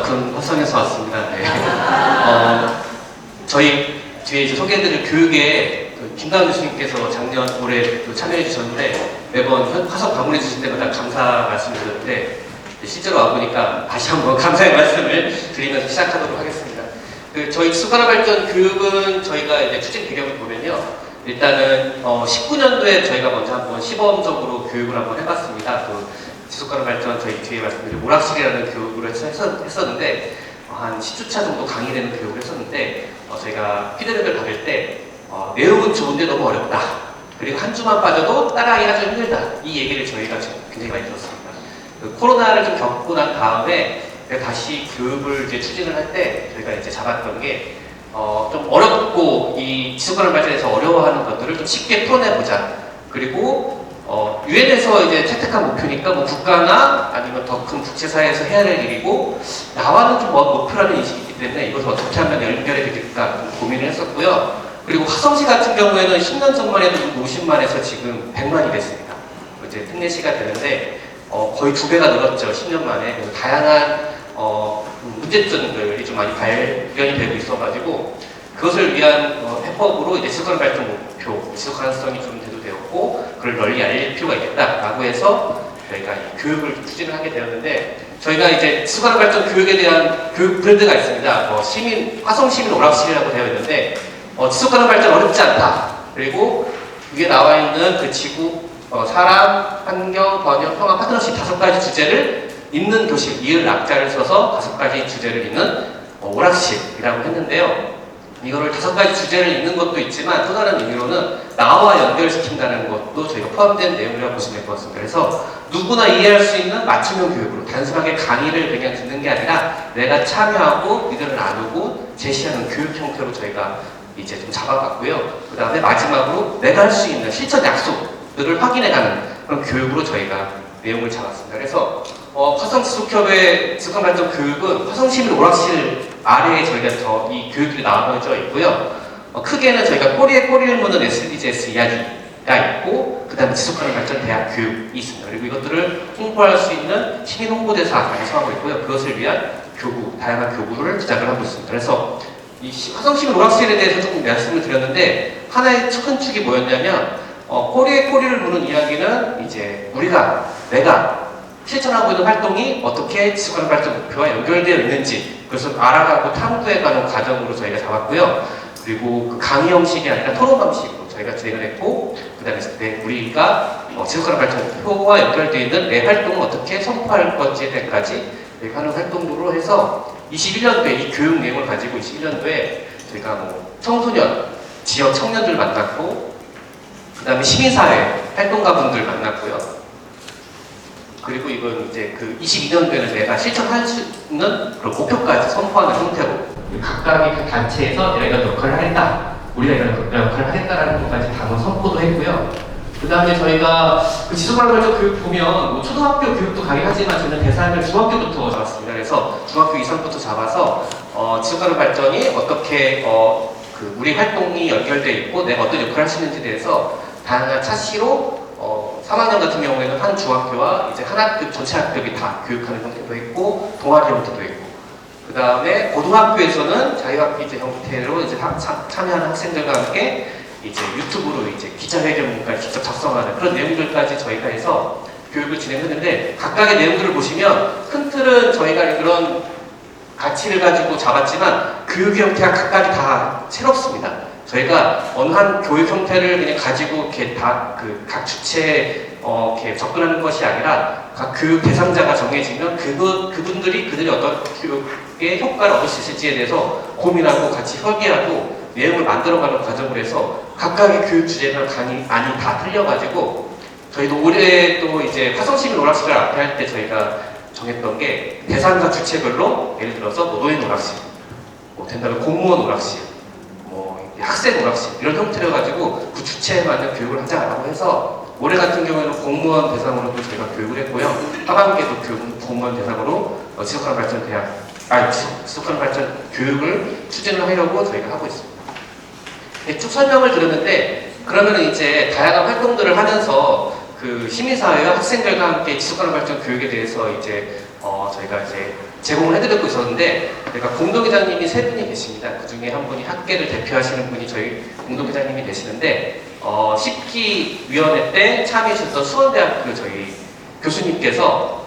높은 화성에서 왔습니다. 네. 저희 뒤에 이제 소개해드릴 교육에 김다은 교수님께서 작년 올해 참여해 주셨는데 매번 화성 방문해 주실 때마다 감사 말씀드렸는데 실제로 와보니까 다시 한번 감사의 말씀을 드리면서 시작하도록 하겠습니다. 저희 지속가능 발전 교육은 저희가 이제 추진 배경을 보면요. 일단은 19년도에 저희가 먼저 한번 시범적으로 교육을 한번 해봤습니다. 지속가능 발전 저희 뒤에 말씀드린 오락실이라는 교육을 했었는데 한 10주차 정도 강의되는 교육을 했었는데 저희가 피드백을 받을 때 내용은 좋은데 너무 어렵다. 그리고 한 주만 빠져도 따라하기가 좀 힘들다. 이 얘기를 저희가 굉장히 많이 들었습니다. 코로나를 좀 겪고 난 다음에 다시 교육을 이제 추진을 할 때 저희가 이제 잡았던 게 좀 어렵고 이 지속가능 발전에서 어려워하는 것들을 좀 쉽게 풀어내보자. 그리고 유엔에서 이제 채택한 목표니까 뭐 국가나 아니면 더 큰 국제사회에서 해야 될 일이고 나와는 좀 목표라는 인식이 있기 때문에 이것을 어떻게 하면 연결이 되겠다 고민을 했었고요. 그리고 화성시 같은 경우에는 10년 전만 해도 50만에서 지금 100만이 됐습니다. 이제 특례시가 되는데 거의 2배가 늘었죠. 10년 만에. 그래서 다양한 문제점들이 좀 많이 발견이 되고 있어가지고 그것을 위한 해법으로 이제 지속가능 발전 목표, 지속 가능성이 좀 대두되었고 그걸 널리 알릴 필요가 있겠다라고 해서 저희가 교육을 추진을 하게 되었는데 저희가 이제 지속가능 발전 교육에 대한 교육 브랜드가 있습니다. 화성 시민 오락실이라고 되어 있는데 지속가능 발전 어렵지 않다. 그리고 위에 나와 있는 그 지구, 사람, 환경, 번역, 평화, 파트너십 5가지 주제를 있는 교실, 이을 낙자를 써서 5가지 주제를 있는 오락실이라고 했는데요. 이거를 5가지 주제를 읽는 것도 있지만 또 다른 의미로는 나와 연결시킨다는 것도 저희가 포함된 내용이라고 보시면 될 것 같습니다. 그래서 누구나 이해할 수 있는 맞춤형 교육으로 단순하게 강의를 그냥 듣는 게 아니라 내가 참여하고 의견을 나누고 제시하는 교육 형태로 저희가 이제 좀 잡아봤고요. 그 다음에 마지막으로 내가 할 수 있는 실천 약속들을 확인해가는 그런 교육으로 저희가 내용을 잡았습니다. 그래서 화성지속협의 지속가능 발전 교육은 화성시민 오락실 아래에 저희가 이 교육들이 나눠져 있고요. 크게는 저희가 꼬리에 꼬리를 무는 SDGs 이야기가 있고 그 다음에 지속가능 발전 대학 교육이 있습니다. 그리고 이것들을 홍보할 수 있는 시민 홍보대사 구성하고 있고요. 그것을 위한 교구, 다양한 교구를 제작을 하고 있습니다. 그래서 이 화성시민 오락실에 대해서 조금 말씀을 드렸는데 하나의 큰 축이 뭐였냐면 꼬리에 꼬리를 무는 이야기는 이제 내가 실천하고 있는 활동이 어떻게 지속가능 발전 목표와 연결되어 있는지 그것을 알아가고 탐구해가는 과정으로 저희가 잡았고요. 그리고 그 강의 형식이 아니라 토론 방식으로 저희가 진행을 했고 그 다음에 우리가 지속가능 발전 목표와 연결되어 있는 내 활동을 어떻게 선포할 것지에 대해까지 하는 활동으로 해서 21년도에 이 교육 내용을 가지고 21년도에 저희가 청소년, 지역 청년들 만났고 그 다음에 시민사회 활동가분들 만났고요. 그리고 이건 이제 그 22년도에는 내가 실천할 수 있는 그런 목표까지 선포하는 형태로 각각의 그 단체에서 내가 이런 역할을 하겠다, 우리가 이런 역할을 하겠다라는 것까지 단어 선포도 했고요. 그 다음에 저희가 그 지속가능 발전 교육 보면 초등학교 교육도 가긴 하지만 저는 대상을 중학교부터 잡았습니다. 그래서 중학교 이상부터 잡아서 지속가능 발전이 어떻게 우리 활동이 연결되어 있고 내가 어떤 역할을 할 수 있는지에 대해서 다양한 차시로 3학년 같은 경우에는 한 중학교와 이제 한 학급, 전체 학급이 다 교육하는 형태도 있고 동아리 형태도 있고 그 다음에 고등학교에서는 자유학기제 형태로 이제 참여하는 학생들과 함께 이제 유튜브로 이제 기자회견까지 직접 작성하는 그런 내용들까지 저희가 해서 교육을 진행했는데 각각의 내용들을 보시면 큰 틀은 저희가 그런 가치를 가지고 잡았지만 교육 형태가 각각이 다 새롭습니다. 저희가 어느 한 교육 형태를 그냥 가지고 이렇게 각 주체에 이렇게 접근하는 것이 아니라 각 교육 대상자가 정해지면 그분들이 그들이 어떤 교육의 효과를 얻을 수 있을지에 대해서 고민하고 같이 협의하고 내용을 만들어가는 과정을 해서 각각의 교육 주제나 안이 다 틀려가지고 저희도 올해 또 이제 화성시민 오락실을 앞에 할 때 저희가 정했던 게 대상자 주체별로 예를 들어서 노인 오락실, 된다면 공무원 오락실, 학생 오락실 이런 형태로 가지고 그 주체에 맞는 교육을 하자라고 해서 올해 같은 경우에는 공무원 대상으로도 저희가 교육을 했고요. 하반기에도 공무원 대상으로 지속가능 발전 교육을 추진을 하려고 저희가 하고 있습니다. 쭉 설명을 드렸는데 그러면 이제 다양한 활동들을 하면서 그 시민사회와 학생들과 함께 지속가능 발전 교육에 대해서 이제 저희가 이제 제공을 해드리고 있었는데, 그러니까 공동회장님이 3분이 계십니다. 그 중에 한 분이 학계를 대표하시는 분이 저희 공동회장님이 되시는데, 10기 위원회 때 참여하셨던 수원대학교 저희 교수님께서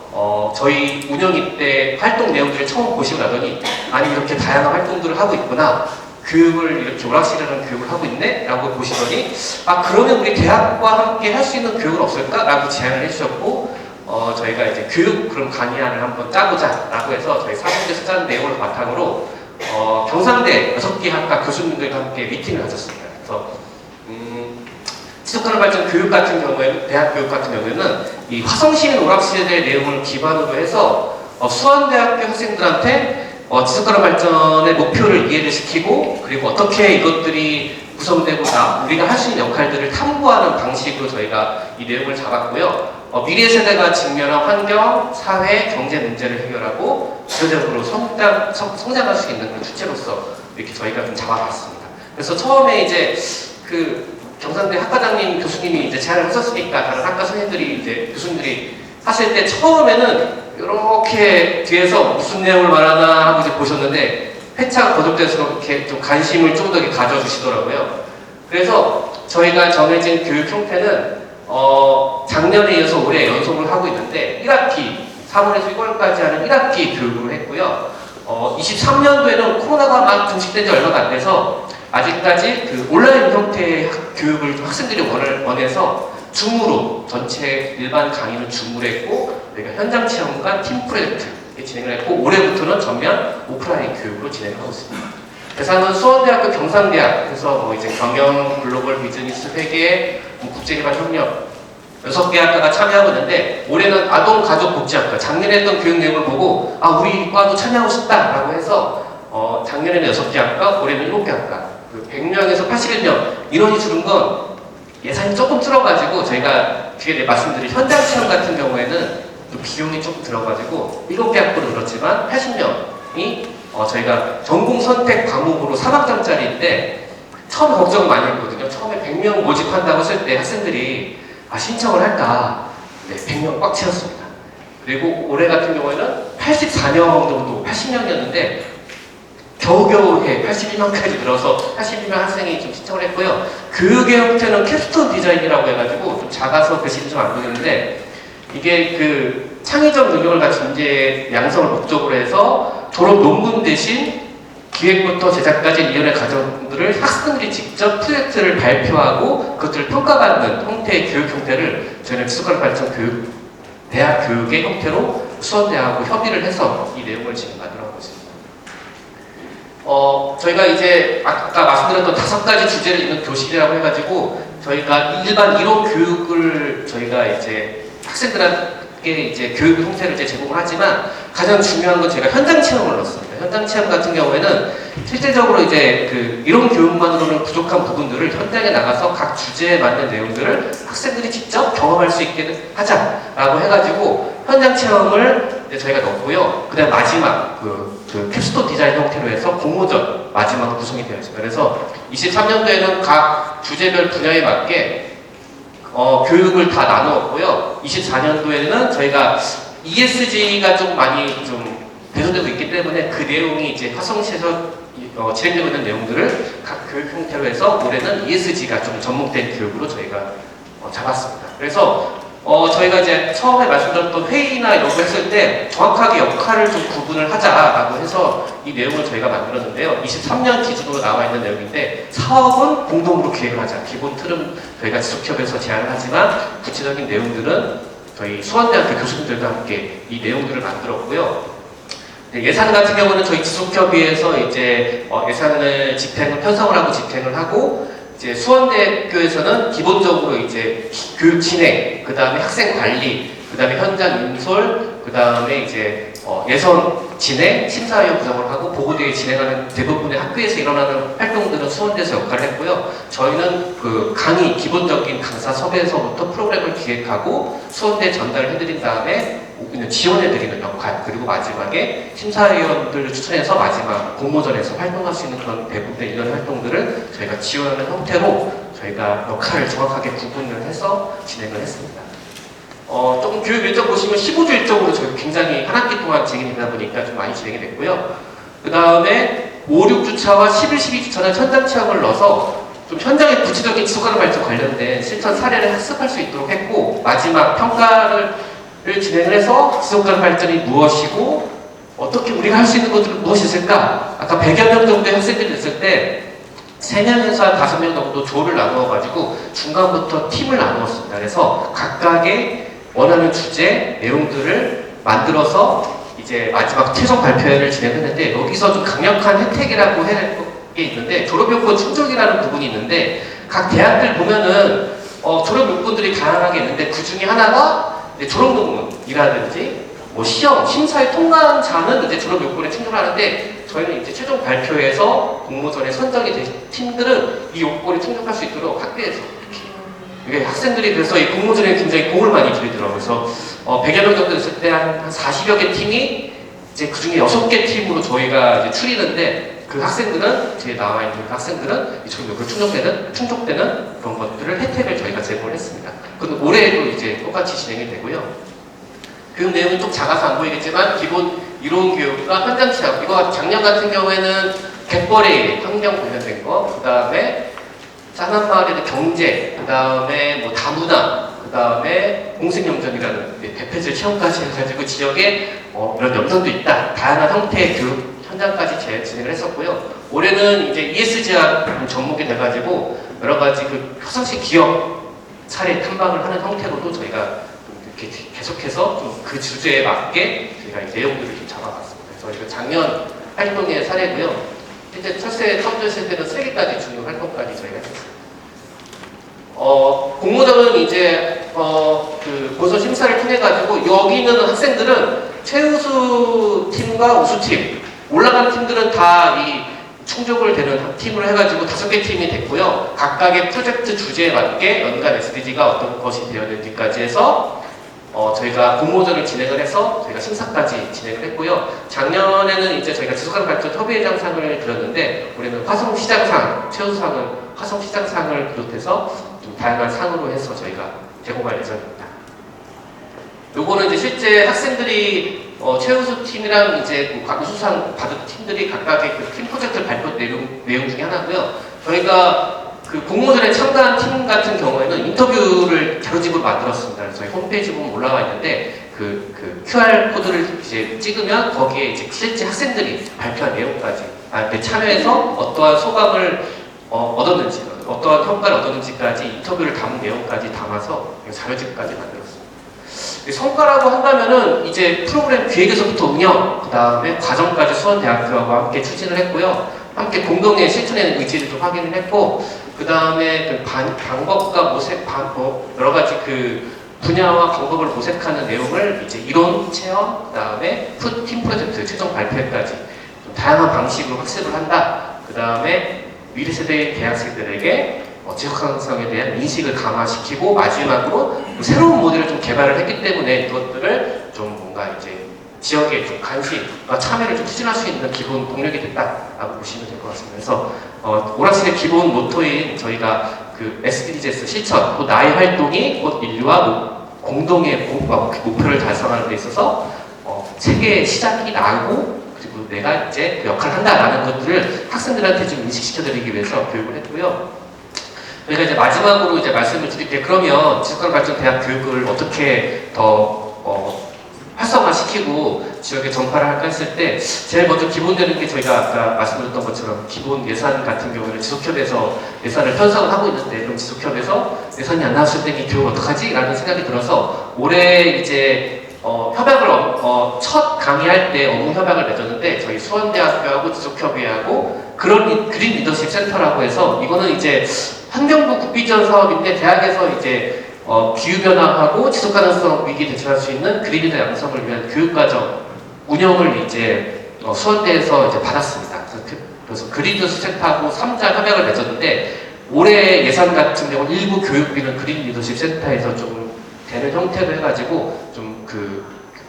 저희 운영위 때 활동 내용들을 처음 보시고 나더니, 아니 이렇게 다양한 활동들을 하고 있구나, 교육을 이렇게 오락실이라는 교육을 하고 있네? 라고 보시더니, 아 그러면 우리 대학과 함께 할 수 있는 교육은 없을까? 라고 제안을 해주셨고, 저희가 이제 교육 그럼 강의안을 한번 짜보자 라고 해서 저희 사무실에서 짠 내용을 바탕으로 경상대 6개 학과 교수님들과 함께 미팅을 가졌습니다. 그래서 지속가능 발전 교육 같은 경우에는, 대학 교육 같은 경우에는 이 화성시민 오락실의 내용을 기반으로 해서 수원대학교 학생들한테 지속가능 발전의 목표를 이해를 시키고, 그리고 어떻게 이것들이 구성되고자 우리가 할 수 있는 역할들을 탐구하는 방식으로 저희가 이 내용을 잡았고요. 미래 세대가 직면한 환경, 사회, 경제 문제를 해결하고 구체적으로 성장할 수 있는 그 주체로서 이렇게 저희가 좀 잡아봤습니다. 그래서 처음에 이제 그 경상대 학과장님 교수님이 이제 제안을 하셨으니까 다른 학과 선생님들이 이제 교수님들이 하실 때 처음에는 이렇게 뒤에서 무슨 내용을 말하나 하고 이제 보셨는데 회차가 거듭돼서 이렇게 좀 관심을 좀 더 가져주시더라고요. 그래서 저희가 정해진 교육 형태는 작년에 이어서 올해 연속을 하고 있는데 1학기 3월에서 6월까지 하는 1학기 교육으로 했고요. 23년도에는 코로나가 막 종식된 지 얼마가 안 돼서 아직까지 그 온라인 형태의 교육을 학생들이 원해서 줌으로 전체 일반 강의는 줌으로 했고, 저희가 현장 체험과 팀 프로젝트 진행을 했고, 올해부터는 전면 오프라인 교육으로 진행을 하고 있습니다. 대상은 수원대학교 경상대학, 그래서 뭐 이제 경영, 글로벌 비즈니스 회계, 국제개발 협력 6개 학과가 참여하고 있는데, 올해는 아동가족복지학과, 작년에 했던 교육 내용을 보고 아 우리 과도 참여하고 싶다라고 해서 작년에는 6개 학과, 올해는 7개 학과, 100명에서 81명 인원이 줄은 건 예산이 조금 줄어가지고, 저희가 뒤에 말씀드린 현장 체험 같은 경우에는 또 비용이 조금 들어가지고 7개 학부는 그렇지만 80명이 저희가 전공 선택 과목으로 3학점짜리인데 처음 걱정을 많이 했거든요. 처음에 100명 모집한다고 했을 때 학생들이 신청을 할까? 네, 100명 꽉 채웠습니다. 그리고 올해 같은 경우에는 84명 정도, 80명이었는데 겨우겨우 81명까지 늘어서 81명 학생이 좀 신청을 했고요. 교육의 형태는 캡스톤 디자인이라고 해가지고 좀 작아서 글씨는 좀 안 보이는데, 이게 그 창의적 능력을 가진 인재 양성을 목적으로 해서 졸업 논문 대신 기획부터 제작까지 이연의 과정들을 학생들이 직접 프로젝트를 발표하고 그것들을 평가받는 형태의 교육 형태를 저희는 지속가능 발전 교육, 대학 교육의 형태로 수원대하고 협의를 해서 이 내용을 지금 만들어가고 있습니다. 저희가 이제 아까 말씀드렸던 5가지 주제를 있는 교실이라고 해가지고 저희가 일반 이론 교육을 저희가 이제 학생들한테 이제 교육 형태를 이제 제공을 하지만, 가장 중요한 건 제가 현장 체험을 넣었습니다. 현장 체험 같은 경우에는 실질적으로 이제 그 이론 교육만으로는 부족한 부분들을 현장에 나가서 각 주제에 맞는 내용들을 학생들이 직접 경험할 수 있게 하자라고 해가지고 현장 체험을 이제 저희가 넣었고요. 그다음 마지막 그 캡스톤 디자인 형태로 해서 공모전 마지막으로 구성이 되어 있습니다. 그래서 23년도에는 각 주제별 분야에 맞게 교육을 다 나누었고요. 24년도에는 저희가 ESG가 좀 많이 좀 배소되고 있기 때문에 그 내용이 이제 화성시에서 진행되고 있는 내용들을 각 교육 형태로 해서 올해는 ESG가 좀 접목된 교육으로 저희가 잡았습니다. 그래서 저희가 이제 처음에 말씀드렸던 회의나 이런 거 했을 때 정확하게 역할을 좀 구분을 하자라고 해서 이 내용을 저희가 만들었는데요. 23년 기준으로 나와 있는 내용인데, 사업은 공동으로 기획을 하자. 기본 틀은 저희가 지속협에서 제안을 하지만 구체적인 내용들은 저희 수원대학교 교수님들과 함께 이 내용들을 만들었고요. 예산 같은 경우는 저희 지속협의회에서 이제 예산을 편성을 하고 집행을 하고, 이제 수원대학교에서는 기본적으로 이제 교육 진행, 그 다음에 학생 관리, 그 다음에 현장 인솔, 그 다음에 이제 예선 진행, 심사위원 구성을 하고 보고대회 진행하는 대부분의 학교에서 일어나는 활동들은 수원대에서 역할을 했고요. 저희는 그 강의, 기본적인 강사 섭외에서부터 프로그램을 기획하고 수원대에 전달을 해드린 다음에 지원해드리는 역할, 그리고 마지막에 심사위원들을 추천해서 마지막 공모전에서 활동할 수 있는 그런 대부분의 이런 활동들을 저희가 지원하는 형태로 저희가 역할을 정확하게 구분을 해서 진행을 했습니다. 조금 교육 일정 보시면 15주 일정으로 저희 굉장히 한 학기 동안 진행이 되다 보니까 좀 많이 진행이 됐고요. 그 다음에 5, 6주차와 11, 12주차는 현장 체험을 넣어서 좀 현장의 구체적인 지속가능 발전 관련된 실천 사례를 학습할 수 있도록 했고, 마지막 평가를 진행을 해서 지속가능 발전이 무엇이고 어떻게 우리가 할 수 있는 것들은 무엇이 있을까? 아까 100여 명 정도의 학생들이 있을 때 3명에서 한 5명 정도 조를 나누어가지고 중간부터 팀을 나누었습니다. 그래서 각각의 원하는 주제, 내용들을 만들어서 이제 마지막 최종 발표회를 진행했는데, 여기서 좀 강력한 혜택이라고 해야 할 게 있는데, 졸업요건 충족이라는 부분이 있는데, 각 대학들 보면은 졸업 요건들이 다양하게 있는데 그 중에 하나가 이제 졸업 논문이라든지 뭐 시험, 심사에 통과한 자는 이제 졸업 요건에 충족을 하는데, 저희는 이제 최종 발표에서 공모전에 선정이 된 팀들은 이 요건에 충족할 수 있도록 학교에서 이게 학생들이 그래서 이 공모전에 굉장히 공을 많이 들이더라고요. 그래서 100여 명 정도 됐을 때 한 40여 개 팀이 이제 그 중에 6개 팀으로 저희가 이제 추리는데, 그 학생들은, 뒤에 나와 있는 그 학생들은 이 졸업 요건에 충족되는 그런 것들을 혜택을 저희가 제공을 했습니다. 그건 올해에도 이제 똑같이 진행이 되고요. 그 내용은 좀 작아서 안 보이겠지만, 기본 이론 교육과 현장 체험, 이거 작년 같은 경우에는 갯벌의 환경 관련된 거, 그 다음에 짠한 마을에는 경제, 그 다음에 뭐 다문화, 그 다음에 공생영전이라는 대표질 체험까지 해가지고 지역에 이런 영상도 있다, 다양한 형태의 교육 현장까지 진행을 했었고요. 올해는 이제 ESG화 접목이 돼가지고 여러 가지 그 평상시 기업 사례 탐방을 하는 형태로도 저희가 이렇게 계속해서 좀 그 주제에 맞게 저희가 내용들을 좀 잡아봤습니다. 그래서 이거 작년 활동의 사례고요. 이제 철새 처음 됐을 때는 3개까지 중요 활동까지 저희가 했습니다. 공모전은 이제 그 본선 심사를 통해 가지고 여기 있는 학생들은 최우수 팀과 우수 팀, 올라간 팀들은 다 이 충족을 되는 팀으로 해가지고 5개 팀이 됐고요. 각각의 프로젝트 주제에 맞게 연간 SDG가 어떤 것이 되어야 되는지까지 해서 저희가 공모전을 진행을 해서 저희가 심사까지 진행을 했고요. 작년에는 이제 저희가 지속가능 발전 협의회장상을 드렸는데, 올해는 화성시장상, 최우수상은 화성시장상을 비롯해서 좀 다양한 상으로 해서 저희가 제공할 예정입니다. 요거는 이제 실제 학생들이 최우수 팀이랑 이제 우수상 받은 팀들이 각각의 그 팀 프로젝트 발표 내용 중에 하나고요. 저희가 그 공모전에 참가한 팀 같은 경우에는 인터뷰를 자료집으로 만들었습니다. 그래서 저희 홈페이지 보면 올라와 있는데, 그 QR 코드를 이제 찍으면 거기에 이제 실제 학생들이 발표한 내용까지 참여해서 어떠한 소감을 얻었는지, 어떠한 평가를 얻었는지까지 인터뷰를 담은 내용까지 담아서 자료집까지 만들었습니다. 성과라고 한다면은 이제 프로그램 기획에서부터 운영, 그 다음에 과정까지 수원대학교와 함께 추진을 했고요. 함께 공동의 실천의 의지를 좀 확인을 했고, 그 다음에 그 방법과 모색, 여러 가지 그 분야와 방법을 모색하는 내용을 이제 이론, 체험, 그 다음에 팀 프로젝트, 최종 발표까지 좀 다양한 방식으로 학습을 한다. 그 다음에 미래 세대의 대학생들에게 지속가능성에 대한 인식을 강화시키고, 마지막으로 새로운 모델을 좀 개발을 했기 때문에 이것들을 좀 뭔가 이제 지역의 좀 관심과 참여를 좀 추진할 수 있는 기본 동력이 됐다라고 보시면 될 것 같습니다. 그래서 오락실의 기본 모토인 저희가 그 SDGs 실천, 또 나의 활동이 곧 인류와 공동의 목표를 달성하는 데 있어서 세계의 시작이 나고, 그리고 내가 이제 그 역할을 한다라는 것들을 학생들한테 좀 인식시켜드리기 위해서 교육을 했고요. 저희가 이제 마지막으로 이제 말씀을 드릴게요. 그러면 지속가능 발전 대학 교육을 어떻게 더 활성화시키고 지역에 전파를 할까 했을 때, 제일 먼저 기본되는 게 저희가 아까 말씀드렸던 것처럼 기본 예산 같은 경우는 지속협에서 예산을 편성을 하고 있는데, 그럼 지속협에서 예산이 안 나왔을 때 이 교육 어떡하지? 라는 생각이 들어서 올해 이제 협약을 첫 강의할 때 업무 협약을 맺었는데, 저희 수원대학교하고 지속협의회하고 그린 리더십 센터라고 해서, 이거는 이제 환경부 국비지원 사업인데 대학에서 이제 기후변화하고 지속가능성 위기 대처할 수 있는 그린리더 양성을 위한 교육과정 운영을 이제 수원대에서 이제 받았습니다. 그래서 그린리더십 센터하고 3자 협약을 맺었는데, 올해 예산 같은 경우는 일부 교육비는 그린리더십 센터에서 좀 되는 형태로 해가지고 좀 그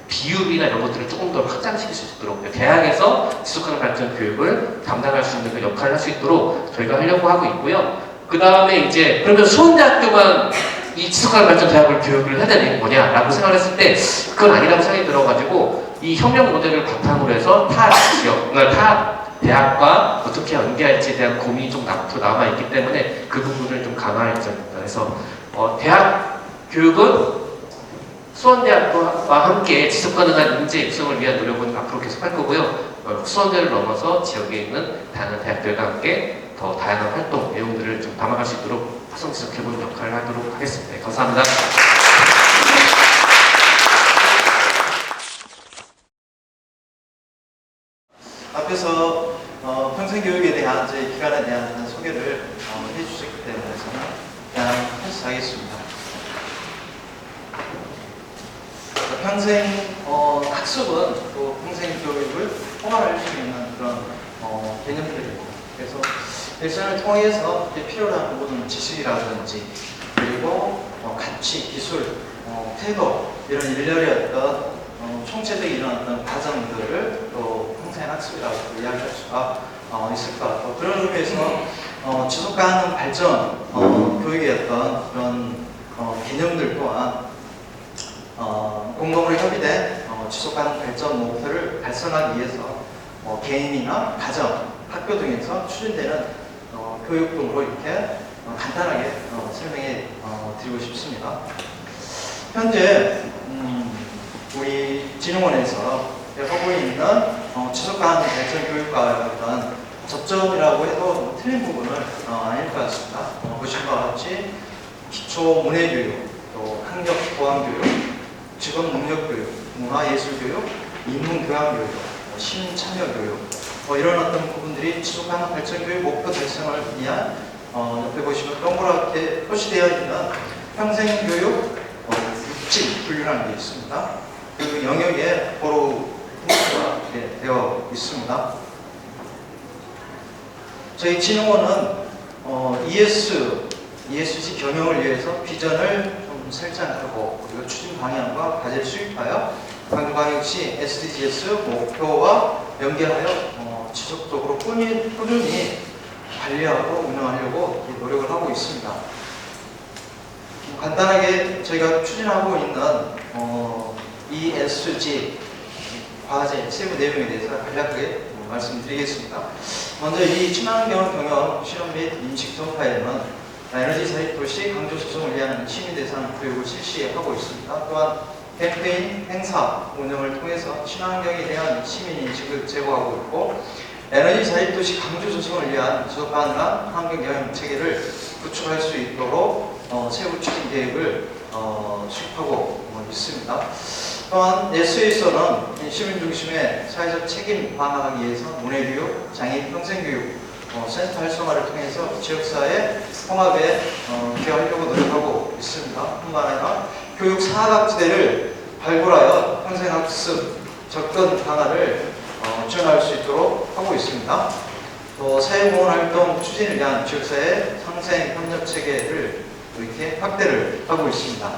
비율이나 이런 것들을 조금 더 확장시킬 수 있도록, 대학에서 지속가능 발전 교육을 담당할 수 있는 그 역할을 할 수 있도록 저희가 하려고 하고 있고요. 그 다음에 이제 그러면 수원대학교만 이 지속가능 발전 대학을 교육을 해야 되는 거냐라고 생각을 했을 때 그건 아니라고 생각이 들어가지고 이 협력 모델을 바탕으로 해서 타 지역, 그러니까 타 대학과 어떻게 연계할지에 대한 고민이 좀 앞으로 남아있기 때문에 그 부분을 좀 강화했습니다. 그래서 대학 교육은 수원대학과 함께 지속가능한 인재 육성을 위한 노력은 앞으로 계속할 거고요. 수원대를 넘어서 지역에 있는 다양한 대학들과 함께 더 다양한 활동 내용들을 좀 담아갈 수 있도록 화성 지속해보는 역할을 하도록 하겠습니다. 네, 감사합니다. 앞에서 평생교육에 대한 저희 기관에 대한 소개를 해주셨기 때문에 저는 그냥 하겠습니다. 평생 학습은 또 평생 교육을 포괄할 수 있는 그런 개념들이고, 그래서 일생을 통해서 필요한 부분은 지식이라든지 그리고 가치, 기술, 태도 이런 일련의 어떤 총체적인 이런 어떤 과정들을 또 평생 학습이라고 이야기할 수가 있을 것 같고, 그런 의미에서 지속가능 발전 교육의 어떤 그런 개념들 또한 공동으로 협의된 지속가능 발전 목표를 달성하기 위해서 개인이나 가정, 학교 등에서 추진되는 교육 등으로 이렇게 간단하게 설명해 드리고 싶습니다. 현재 우리 진흥원에서 하고 있는 지속가능 발전 교육과 어떤 접점이라고 해도 틀린 부분은 아닐 것 같습니다. 보시는 같이 기초 문해교육, 또 학력 보완교육, 직업 능력 교육, 문화예술교육, 인문교양교육, 시민참여교육 이런 어떤 부분들이 지속가능 발전교육 목표 달성을 위한 옆에 보시면 동그랗게 표시되어 있는 평생교육 육진 분류라는 게 있습니다. 그 영역에 바로 분류가 되어 있습니다. 저희 진흥원은 ESG 경영을 위해서 비전을 좀 설정하고 그리고 추진 방향과 과제를 수립하여 광주광역시 SDGs 목표와 연계하여 지속적으로 꾸준히 관리하고 운영하려고 노력을 하고 있습니다. 간단하게 저희가 추진하고 있는 ESG 과제 세부 내용에 대해서 간략하게 말씀드리겠습니다. 먼저 이 친환경 경영 실험 및 인식 전파에는 에너지 사립 도시 강조 조성을 위한 시민 대상 교육을 실시하고 있습니다. 또한 캠페인, 행사 운영을 통해서 친환경에 대한 시민 인식을 제고하고 있고, 에너지 사립 도시 강조 조성을 위한 지속 가능한 환경 경영 체계를 구축할 수 있도록 세부 추진 계획을 수립하고 있습니다. 또한 예스에서는 시민 중심의 사회적 책임 반영하기 위해서 문해교육, 장애인 평생교육 센터 활성화를 통해서 지역사회 통합에 기여하려고 노력하고 있습니다. 뿐만 아니라 교육 사각지대를 발굴하여 평생학습 접근 강화를 지원할 수 있도록 하고 있습니다. 또 사회보험 활동 추진을 위한 지역사회 상생 협력 체계를 이렇게 확대를 하고 있습니다.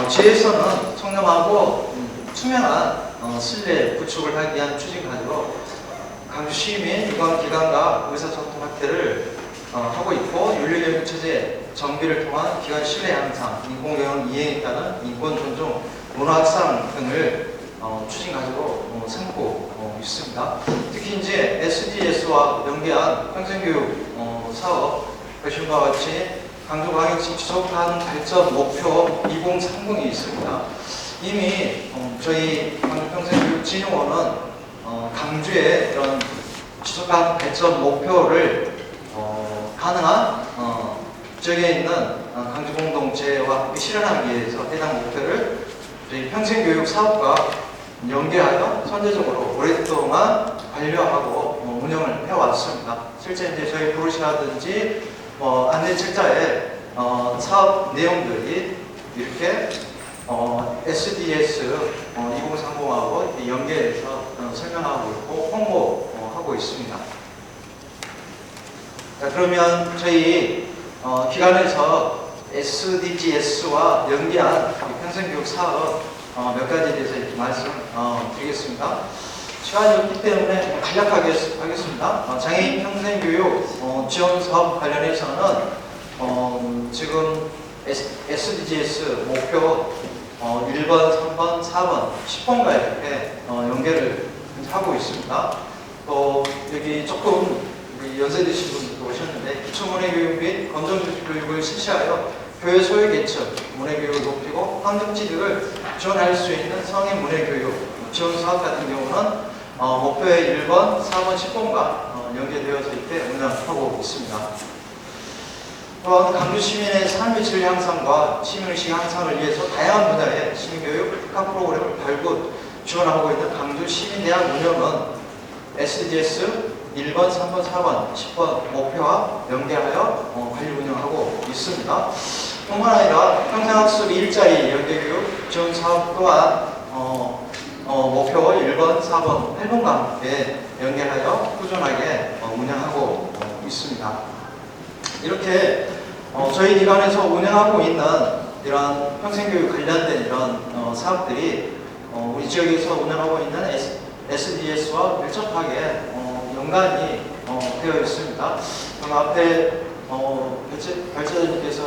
지에서는 청렴하고 투명한 신뢰 구축을 하기 위한 추진 과제로 강주 시민 유관기관과 의사소통 확대를 하고 있고, 윤리교육체제 정비를 통한 기관 신뢰 향상, 인공경영 이행에 따른 인권 존중, 문화 확산 등을 추진 과제로 삼고 있습니다. 특히 이제 SDGs와 연계한 평생교육 사업 보신 바와 같이 강주광역시 지속가능 발전 목표 2030이 있습니다. 이미 저희 강주평생교육진흥원은 강주의 이런 지속가능 발전 목표를 가능한 지역에 있는 강주 공동체와 실현하기 위해서 해당 목표를 저희 평생교육 사업과 연계하여 선제적으로 오랫동안 관리하고 운영을 해왔습니다. 실제 이제 저희 브로셔라든지 안내책자에 사업 내용들이 이렇게 SDS 2030하고 연계해서 설명하고 있고 홍보하고 있습니다. 자, 그러면 저희 기관에서 SDGs와 연계한 평생교육 사업 몇 가지에 대해서 이렇게 말씀드리겠습니다. 시간이 없기 때문에 간략하게 하겠습니다. 장애인 평생교육 지원 사업 관련해서는 지금 SDGs 목표 1번, 3번, 4번, 10번과 이렇게 연계를 하고 있습니다. 또 여기 조금 우리 연세 드신 분들도 오셨는데 기초문해교육 및 검정교육을 실시하여 교회 소외계층 문해교육을 높이고 환경지득을 지원할 수 있는 성인 문해교육 지원 사업 같은 경우는 목표의 1번, 4번, 10번과 연계되어서 이렇게 운영하고 있습니다. 또한 강주 시민의 삶의 질 향상과 시민의식 향상을 위해서 다양한 분야의 시민교육 특화 프로그램을 발굴, 지원하고 있는 강주 시민대학 운영은 SDGs 1번, 3번, 4번, 10번 목표와 연계하여 관리 운영하고 있습니다. 뿐만 아니라 평생학습 일자리 연계교육 지원 사업 또한 목표 1번, 4번, 8번과 함께 연계하여 꾸준하게 운영하고 있습니다. 이렇게 저희 기관에서 운영하고 있는 이런 평생교육 관련된 이런 사업들이 우리 지역에서 운영하고 있는 SDGs와 밀접하게 연관이 되어 있습니다. 그럼 앞에 발제자님께서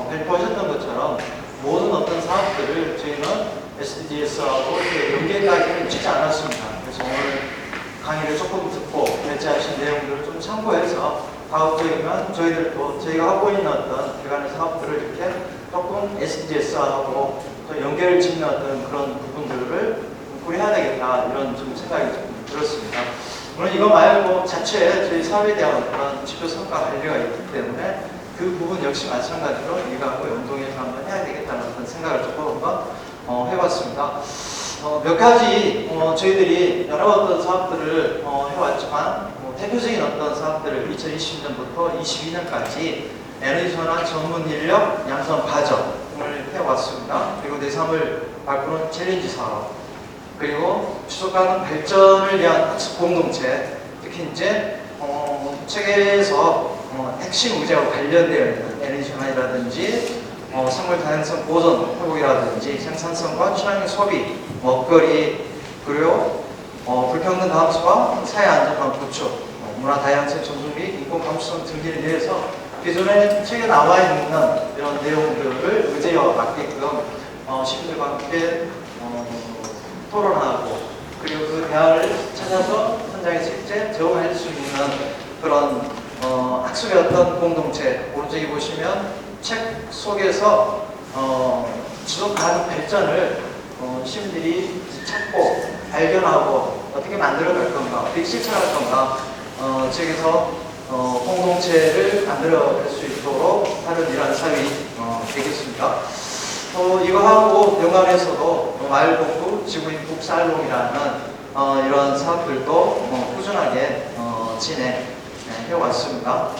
발표하셨던 것처럼 모든 어떤 사업들을 저희는 SDGs하고 연계까지는 짓지 않았습니다. 그래서 오늘 강의를 조금 듣고 발제하신 내용들을 좀 참고해서 다음주에는 저희들도 저희가 하고 있는 어떤 기관의 사업들을 이렇게 조금 SDGs하고 또 연결을 짓는 어떤 그런 부분들을 고려해야 되겠다 이런 좀 생각이 좀 들었습니다. 물론 이거 말고 자체에 저희 사회에 대한 그런 지표 성과 관리가 있기 때문에 그 부분 역시 마찬가지로 이거하고 연동해서 한번 해야 되겠다는 어떤 생각을 조금 한번 해봤습니다. 몇 가지 저희들이 여러 어떤 사업들을 해왔지만 대표적인 어떤 사업들을 2020년부터 22년까지 에너지 전환 전문 인력 양성 과정을 해왔습니다. 그리고 내3을 바꾸는 챌린지 사업, 그리고 지속가능 발전을 위한 학습 공동체, 특히 이제 체계에서 핵심 의제와 관련되어 있는 에너지 전환이라든지 생물 다양성 보존 회복이라든지 생산성과 친환경 소비, 먹거리, 그리고 불평등 감수와 사회 안전망 구축, 문화 다양성 존중 및 인권 감수성 증진을 위해서 기존에 책에 나와 있는 이런 내용들을 의제와 맞게끔 시민들과 함께 토론하고 그리고 그 대화를 찾아서 현장에 실제 적용할 수 있는 그런 학습의 어떤 공동체, 오른쪽에 보시면 책 속에서 지속 가능 발전을 시민들이 찾고 발견하고 어떻게 만들어갈 건가, 어떻게 실천할 건가, 책에서 공동체를 만들어갈 수 있도록 하는 이러한 사업이 되겠습니다. 이거하고 연관해서도 마을복구, 지구인국 살롱이라는 이런 사업들도 꾸준하게 진행해왔습니다.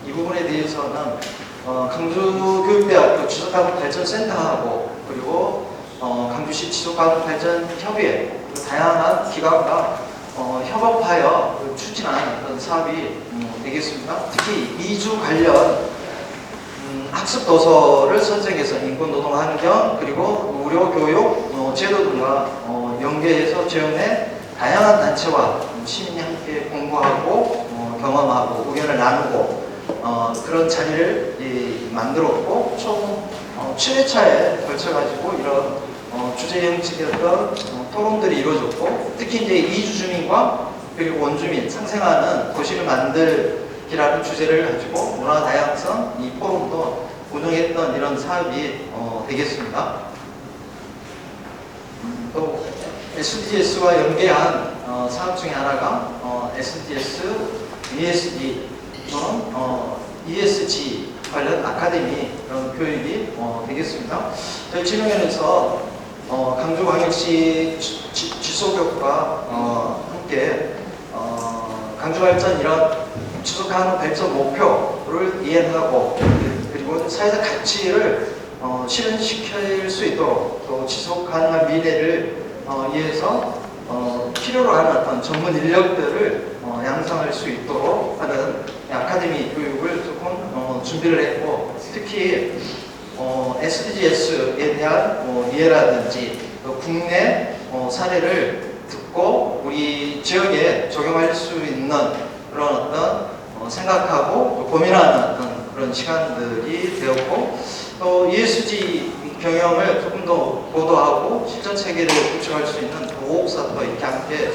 이 부분에 대해서는 강주교육대학교 지속가능발전센터하고 그리고 강주시 지속가능발전협의회 다양한 기관과 협업하여 추진하는 어떤 사업이 되겠습니다. 특히 이주 관련 학습 도서를 선정해서 인권, 노동, 환경 그리고 무료 교육 제도 등과 연계해서 지원해 다양한 단체와 시민이 함께 공부하고 경험하고 의견을 나누고 그런 자리를 만들었고 총 7회차에 걸쳐가지고 이런 주제 형식이었던 토론들이 이루어졌고 특히 이제 이주 주민과 그리고 원주민 상생하는 도시를 만들기라는 주제를 가지고 문화 다양성 이 포럼도 운영했던 이런 사업이 되겠습니다. 또 SDGs와 연계한 사업 중에 하나가 SDGs, ESG 또는 ESG 관련 아카데미 그런 교육이 되겠습니다. 저희 진흥원에서 강주광역시 지소교육과 함께 강주발전 이런 지속가능 발전 목표를 이해하고 그리고 사회적 가치를 실현시킬 수 있도록 또 지속가능한 미래를 위해서 필요로 하는 어떤 전문 인력들을 양성할 수 있도록 하는 아카데미 교육을 조금 준비를 했고 특히 SDGs에 대한 이해라든지 국내 사례를 듣고 우리 지역에 적용할 수 있는 그런 어떤 생각하고 또 고민하는 어떤 그런 시간들이 되었고, 또 ESG 경영을 조금 더 보도하고 실전 체계를 구축할 수 있는 보호사도 이렇게 함께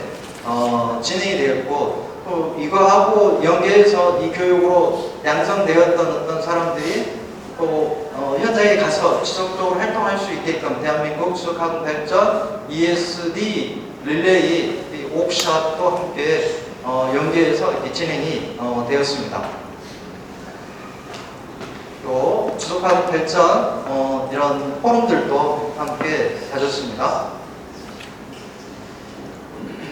진행이 되었고, 또 이거하고 연계해서 이 교육으로 양성되었던 어떤 사람들이 또 현장에 가서 지속적으로 활동할 수 있게끔 대한민국 지속가공 발전 ESD 릴레이 옥샵도 함께 연계해서 이렇게 진행이 되었습니다. 또 지속가공 발전 이런 포럼들도 함께 가졌습니다.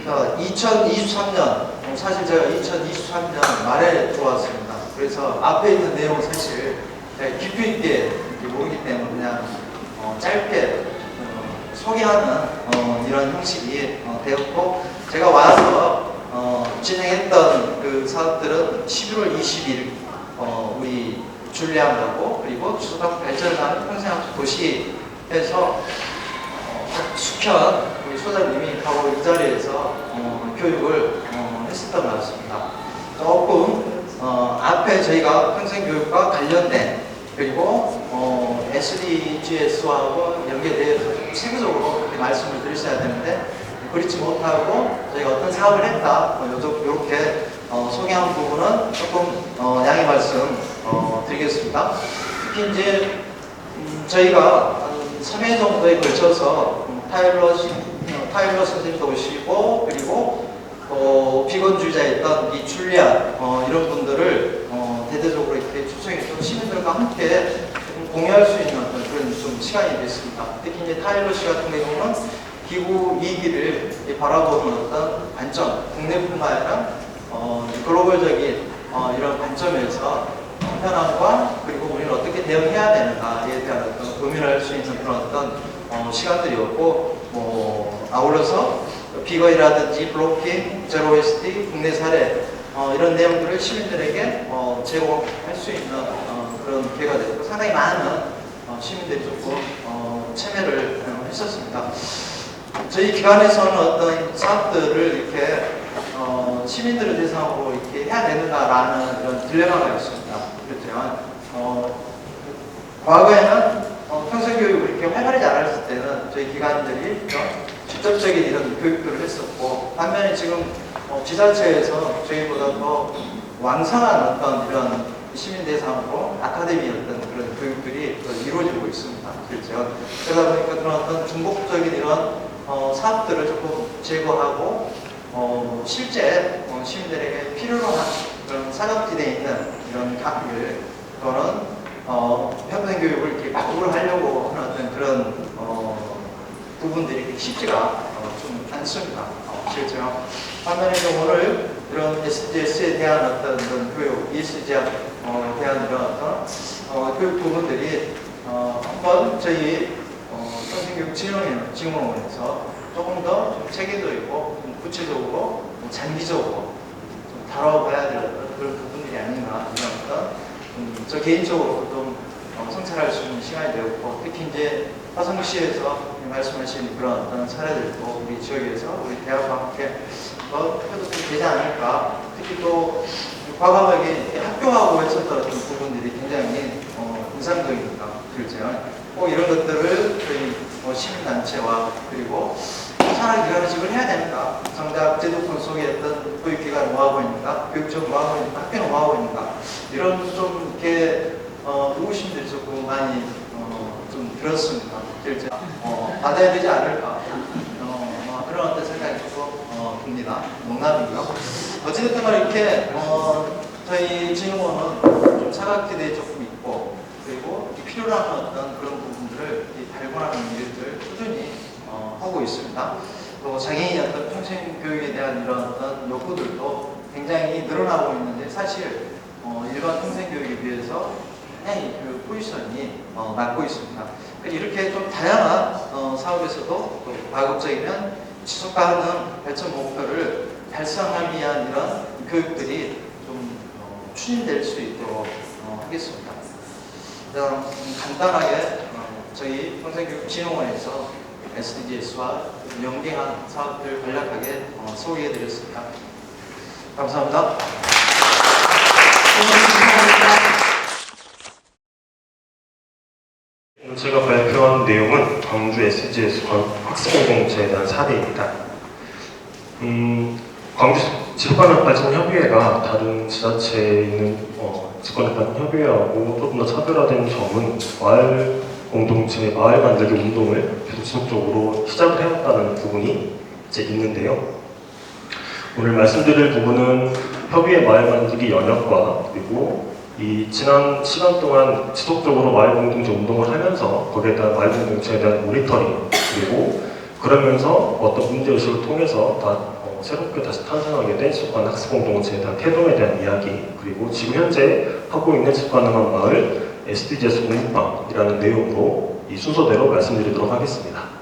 2023년 사실 제가 2023년 말에 들어왔습니다. 그래서 앞에 있는 내용은 사실 제가 깊이 있게 이렇게 모르기 때문에 그냥 짧게 소개하는 이런 형식이 되었고, 제가 와서 진행했던 그 사업들은 11월 20일 우리 줄리안하고 그리고 지속가공 발전하는 평생학습 도시에서 박숙현 우리 소장님이 바로 이 자리에서 교육을 했었던 것 같습니다. 조금 앞에 저희가 평생교육과 관련된 그리고 SDGs하고 연계되어서 세부적으로 그렇게 말씀을 드리셔야 되는데 그렇지 못하고 저희가 어떤 사업을 했다 이렇게 소개한 부분은 조금 양해 말씀 드리겠습니다. 특히 이제 저희가 한 3회 정도에 걸쳐서 타일러 선생님도 오시고 그리고 비건주의자였던 이 줄리안 이런 분들을 대대적으로 이렇게 초청해서 시민들과 함께 공유할 수 있는 어떤 그런 좀 시간이 됐습니다. 특히 이제 타일러 씨 같은 경우는 기후 위기를 바라보는 어떤 관점, 국내뿐만 아니라 글로벌적인 이런 관점에서 현황과 그리고 우리는 어떻게 대응해야 되는가에 대한 어떤 고민을 할 수 있는 그런 어떤 시간들이었고, 아울러서 비거이라든지 블로킹, 제로 웨스트, 국내 사례 이런 내용들을 시민들에게 제공할 수 있는 그런 기회가 됐고, 상당히 많은 시민들이 조금 참여를 했었습니다. 저희 기관에서는 어떤 사업들을 이렇게 시민들을 대상으로 이렇게 해야 되는가라는 이런 딜레마가 있습니다. 그렇지만 과거에는 평생교육을 이렇게 활발하지 않았을 때는 저희 기관들이 직접적인 이런 교육들을 했었고, 반면에 지금 지자체에서 저희보다 더 왕성한 어떤 이런 시민 대상으로 아카데미 어떤 그런 교육들이 이루어지고 있습니다. 그렇죠. 그러다 보니까 그런 어떤 중복적인 이런 사업들을 조금 제거하고 실제 시민들에게 필요로 한 그런 사각지대에 있는 이런 학교를 또는 평생교육을 이렇게 바꾸려 하려고 하는 어떤 그런 부분들이 쉽지가 좀 않습니다. 실제로. 반면에 오늘 이런 SDGs에 대한 어떤 그런 교육, ESG에 대한 이런 어떤 교육 부분들이 한번 저희 평생교육진흥원에서 조금 더 좀 체계도 있고 좀 구체적으로 장기적으로 좀 다뤄봐야 될 어떤 그런 부분들이 아닌가 이런 어떤 저 개인적으로 좀 성찰할 수 있는 시간이 되었고, 특히 이제 화성시에서 말씀하신 그런 어떤 사례들도 우리 지역에서 우리 대학과 함께 해도 좀 되지 않을까. 특히 또 과감하게 학교하고 했었던 어떤 부분들이 굉장히 인상적입니다. 그렇죠. 꼭 이런 것들을 저희 시민단체와 그리고 산하기관식을 해야 되는가. 정작 제도권 속에 어떤 교육기관을 뭐하고 있는가, 교육적 뭐하고 있는가, 학교는 뭐하고 있는가, 이런 좀 이렇게 의구심들이 조금 많이 좀 들었습니다. 실제 받아야 되지 않을까 그런 어떤 생각이 조금 듭니다. 농담이고요. 어찌됐든 간에 이렇게 저희 진흥원은 좀 사각지대에 조금 있고, 그리고 필요로 하는 어떤 그런 부분들을 발굴하는 일들 꾸준히 하고 있습니다. 또 장애인의 어떤 평생교육에 대한 이런 어떤 욕구들도 굉장히 늘어나고 있는데, 사실 일반 평생교육에 비해서 굉장히 그 포지션이 낮고 있습니다. 이렇게 좀 다양한 사업에서도 또 가급적이면 지속가능 발전 목표를 달성하기 위한 이런 교육들이 좀 추진될 수 있도록 하겠습니다. 간단하게 저희 평생교육진흥원에서 SDGs와 연계한 사업들 간략하게 소개해드렸습니다. 감사합니다. 네, 감사합니다. 제가 발표한 내용은 광주 SGS 학습공동체에 대한 사례입니다. 광주 지속가능 발전 협의회가 다른 지자체에 있는 지속가능 발전 협의회하고 조금 더 차별화된 점은 마을 공동체, 마을 만들기 운동을 계속 지속적으로 시작을 해왔다는 부분이 이제 있는데요. 오늘 말씀드릴 부분은 협의회 마을 만들기 연역과 그리고 이 지난 시간 동안 지속적으로 마을 공동체 운동을 하면서 거기에 대한 마을 공동체에 대한 모니터링 그리고 그러면서 어떤 문제의식을 통해서 새롭게 다시 탄생하게 된 지속가능 학습 공동체에 대한 태동에 대한 이야기 그리고 지금 현재 하고 있는 지속가능한 마을 SDGs 공부방이라는 내용으로 이 순서대로 말씀드리도록 하겠습니다.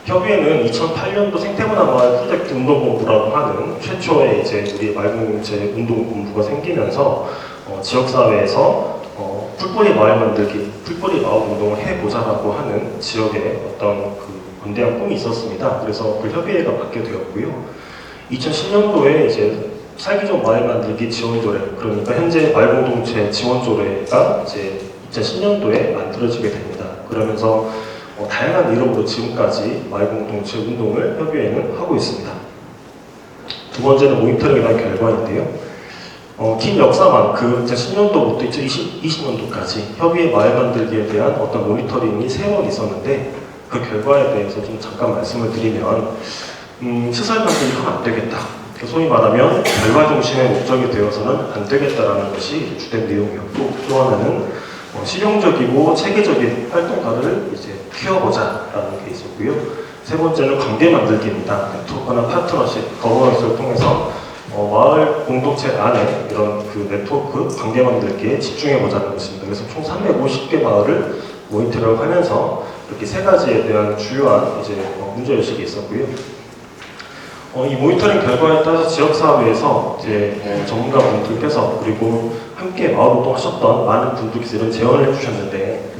협의회는 2008년도 생태문화마을 프로젝트 운동본부라고 하는 최초의 이제 우리 마을공동체 운동본부가 생기면서 지역사회에서 풀뿌리 마을 만들기, 풀뿌리 마을 운동을 해보자라고 하는 지역의 어떤 그 원대한 꿈이 있었습니다. 그래서 그 협의회가 맡게 되었고요. 2010년도에 이제 살기 좋은 마을 만들기 지원조례, 그러니까 현재 마을공동체 지원조례가 이제 2010년도에 만들어지게 됩니다. 그러면서 다양한 이름으로 지금까지 마을공동체 운동을 협의회는 하고 있습니다. 두 번째는 모니터링에 대한 결과인데요. 긴 역사만큼 2010년도부터 2020년도까지 협의회 마을 만들기에 대한 어떤 모니터링이 3번 있었는데 그 결과에 대해서 좀 잠깐 말씀을 드리면 시설 만들기 하면 안 되겠다. 소위 말하면 결과 중심의 목적이 되어서는 안 되겠다라는 것이 주된 내용이었고 또 하나는 실용적이고 체계적인 활동가를 이제 키워보자라는 게 있었고요. 세 번째는 관계 만들기입니다. 네트워크나 파트너십, 거버넌스를 통해서 마을 공동체 안에 이런 그 네트워크 관계 만들기에 집중해보자는 것입니다. 그래서 총 350개 마을을 모니터링하면서 이렇게 3가지에 대한 주요한 이제 문제의식이 있었고요. 이 모니터링 결과에 따라서 지역사회에서 이제 전문가분들께서 그리고 함께 마을 운동하셨던 많은 분들께서 이런 제언을 해주셨는데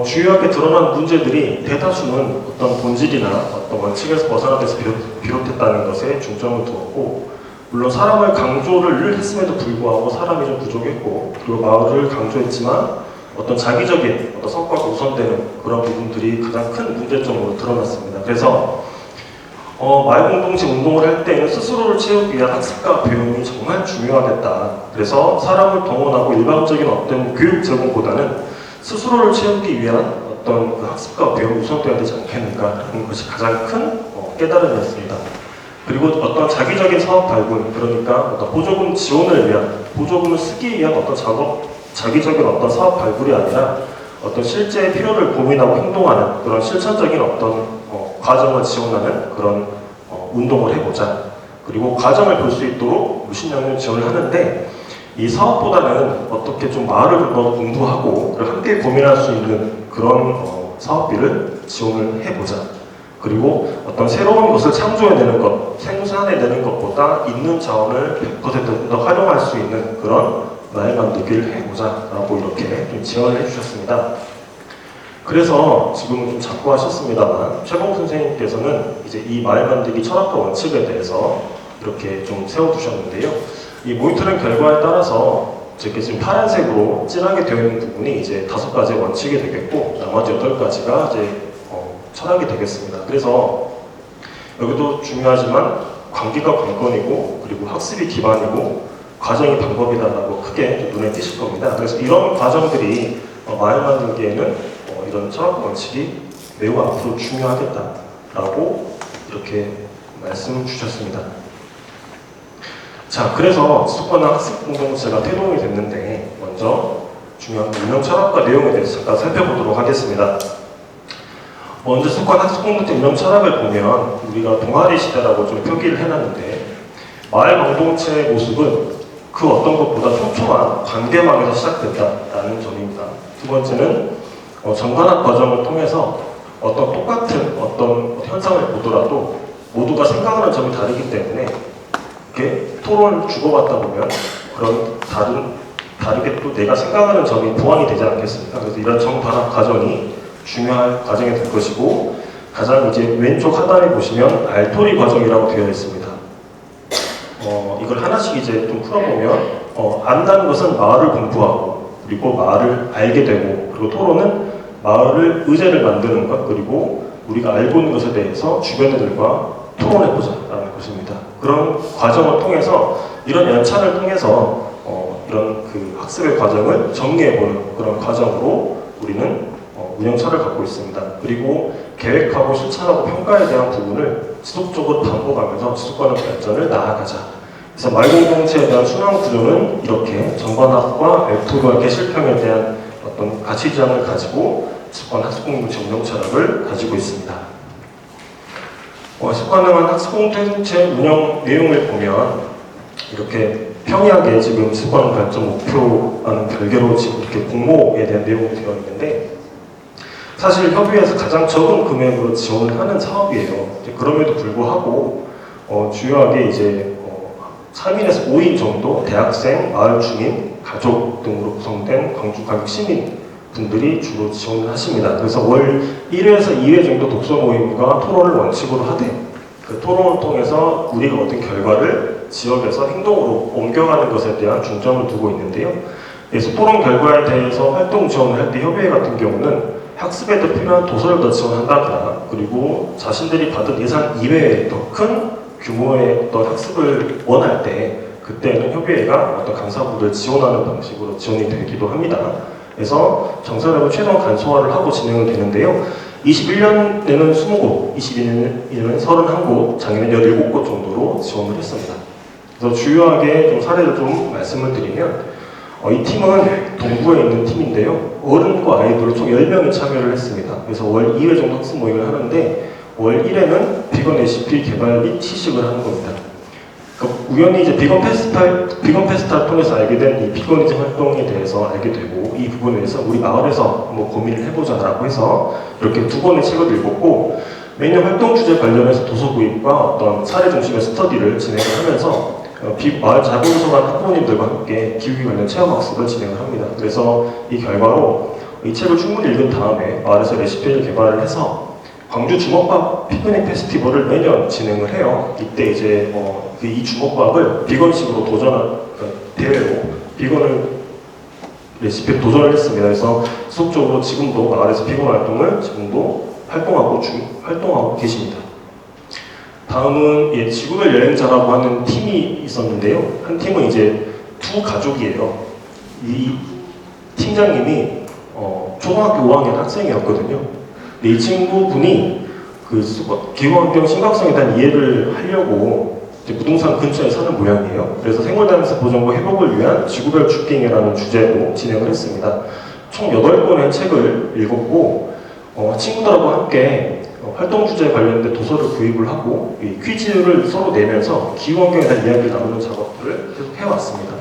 주요하게 드러난 문제들이 대다수는 어떤 본질이나 어떤 원칙에서 벗어나면서 비롯했다는 것에 중점을 두었고 물론 사람을 강조를 늘 했음에도 불구하고 사람이 좀 부족했고 그리고 마을을 강조했지만 어떤 자기적인 어떤 성과가 우선되는 그런 부분들이 가장 큰 문제점으로 드러났습니다. 그래서 마을 공동체 운동을 할 때는 스스로를 채우기 위한 학습과 배움이 정말 중요하겠다. 그래서 사람을 동원하고 일방적인 어떤 교육 제공보다는 스스로를 채우기 위한 어떤 그 학습과 배움이 우선되어야 되지 않겠는가라는 것이 가장 큰 깨달음이었습니다. 그리고 어떤 자기적인 사업 발굴, 그러니까 어떤 보조금 지원을 위한, 보조금을 쓰기 위한 어떤 자기적인 어떤 사업 발굴이 아니라 어떤 실제 필요를 고민하고 행동하는 그런 실천적인 어떤 과정을 지원하는 그런 운동을 해보자. 그리고 과정을 볼 수 있도록 무신양면 지원을 하는데 이 사업보다는 어떻게 좀 마을을 좀 더 공부하고 함께 고민할 수 있는 그런 사업비를 지원을 해보자. 그리고 어떤 새로운 것을 창조해내는 것, 생산해내는 것보다 있는 자원을 100%더 활용할 수 있는 그런 마을 만들기를 해보자 라고 이렇게 좀 지원을 해주셨습니다. 그래서 지금은 좀 자꾸 하셨습니다만 최봉 선생님께서는 이제 이 마을 만들기 철학과 원칙에 대해서 이렇게 좀 세워두셨는데요. 이 모니터링 결과에 따라서 이렇게 지금 파란색으로 진하게 되어 있는 부분이 이제 5가지의 원칙이 되겠고 나머지 8가지가 이제 철학이 되겠습니다. 그래서 여기도 중요하지만 관계가 관건이고 그리고 학습이 기반이고 과정이 방법이다라고 크게 눈에 띄실 겁니다. 그래서 이런 과정들이 마을 만들기에는 이런 철학과 원칙이 매우 앞으로 중요하겠다라고 이렇게 말씀 주셨습니다. 자, 그래서 지속가능 학습 공동체가 태동이 됐는데 먼저 중요한 운영 철학과 내용에 대해서 잠깐 살펴보도록 하겠습니다. 먼저 지속가능 학습 공동체 운영 철학을 보면 우리가 동아리 시대라고 좀 표기를 해놨는데 마을 공동체의 모습은 그 어떤 것보다 촘촘한 관계망에서 시작된다라는 점입니다. 두 번째는 정관학 과정을 통해서 어떤 똑같은 어떤 현상을 보더라도 모두가 생각하는 점이 다르기 때문에 이렇게 토론을 주고받다 보면 그런 다르게 또 내가 생각하는 점이 보완이 되지 않겠습니까? 그래서 이런 정관학 과정이 중요한 과정이 될 것이고 가장 이제 왼쪽 하단에 보시면 알토리 과정이라고 되어 있습니다. 이걸 하나씩 이제 좀 풀어보면 안다는 것은 마을을 공부하고 그리고 마을을 알게 되고, 그리고 토론은 마을을 의제를 만드는 것, 그리고 우리가 알고 있는 것에 대해서 주변 애들과 토론해보자라는 것입니다. 그런 과정을 통해서, 이런 연차를 통해서 이런 그 학습의 과정을 정리해보는 그런 과정으로 우리는 운영처를 갖고 있습니다. 그리고 계획하고 실천하고 평가에 대한 부분을 지속적으로 반복하면서 지속가능 발전을 나아가자. 그래서 마을공동체에 대한 순환 구조는 이렇게 정관학과 F과 계실평에 대한 어떤 가치지향을 가지고 지속가능 학습공동체 운영 철학을 가지고 있습니다. 지속가능한 학습공동체 운영 내용을 보면 이렇게 평이하게 지금 지속가능 발전 목표와는 별개로 지금 이렇게 공모에 대한 내용이 되어 있는데, 사실 협의회에서 가장 적은 금액으로 지원을 하는 사업이에요. 그럼에도 불구하고 주요하게 이제 3인에서 5인 정도 대학생, 마을 주민, 가족 등으로 구성된 광주 가격 시민 분들이 주로 지원을 하십니다. 그래서 월 1회에서 2회 정도 독서 모임과 토론을 원칙으로 하되, 그 토론을 통해서 우리가 얻은 결과를 지역에서 행동으로 옮겨가는 것에 대한 중점을 두고 있는데요. 그래서 토론 결과에 대해서 활동 지원을 할 때 협의회 같은 경우는 학습에 더 필요한 도서를 더 지원한다거나, 그리고 자신들이 받은 예산 이외에 더 큰 규모의 어떤 학습을 원할 때, 그때는 협의회가 어떤 강사분들 지원하는 방식으로 지원이 되기도 합니다. 그래서 정산하고 최종 간소화를 하고 진행을 되는데요. 21년에는 20곳, 22년에는 31곳, 작년에 17곳 정도로 지원을 했습니다. 그래서 주요하게 좀 사례를 좀 말씀을 드리면, 이 팀은 동구에 있는 팀인데요. 어른과 아이들 총 10명이 참여를 했습니다. 그래서 월 2회 정도 학습 모임을 하는데, 월 1회는 비건 레시피 개발 및 시식을 하는 겁니다. 우연히 이제 비건 페스타를 통해서 알게 된 이 비건이즘 활동에 대해서 알게 되고, 이 부분에 대해서 우리 마을에서 한번 고민을 해보자라고 해서 이렇게 2권의 책을 읽었고, 매년 활동 주제 관련해서 도서 구입과 어떤 사례 중심의 스터디를 진행을 하면서 마을 자본소관 학부모님들과 함께 기후기 관련 체험학습을 진행을 합니다. 그래서 이 결과로 이 책을 충분히 읽은 다음에 마을에서 레시피를 개발을 해서 광주 주먹밥 피크닉 페스티벌을 매년 진행을 해요. 이때 이제 이 주먹밥을 비건식으로 도전한 대회로 비건을 레시피에 도전을 했습니다. 그래서 지속적으로 지금도 마을에서 비건 활동을 지금도 활동하고 계십니다. 다음은 지구별 여행자라고 하는 팀이 있었는데요. 한 팀은 이제 두 가족이에요. 이 팀장님이 초등학교 5학년 학생이었거든요. 근데 이 친구분이 그 기후환경 심각성에 대한 이해를 하려고 무등산 근처에 사는 모양이에요. 그래서 생물다양성 보존과 회복을 위한 지구별 축갱이라는 주제로 진행을 했습니다. 총 8권의 책을 읽었고, 친구들하고 함께 활동 주제에 관련된 도서를 구입을 하고 퀴즈를 서로 내면서 기후환경에 대한 이야기를 나누는 작업들을 계속 해왔습니다.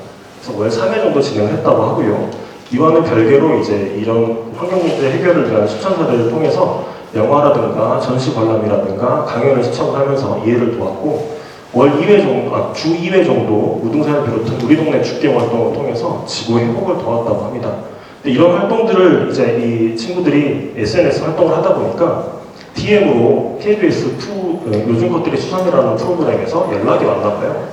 그래서 월 3회 정도 진행을 했다고 하고요. 이와는 별개로 이제 이런 환경 문제 해결을 위한 실천 사례를 통해서 영화라든가 전시 관람이라든가 강연을 시청을 하면서 이해를 도왔고, 월 2회 정도, 주 2회 정도 무등산을 비롯한 우리 동네 축경 활동을 통해서 지구 회복을 도왔다고 합니다. 근데 이런 활동들을 이제 이 친구들이 SNS 활동을 하다 보니까 DM으로 KBS2 요즘 것들이 수상이라는 프로그램에서 연락이 왔나 봐요.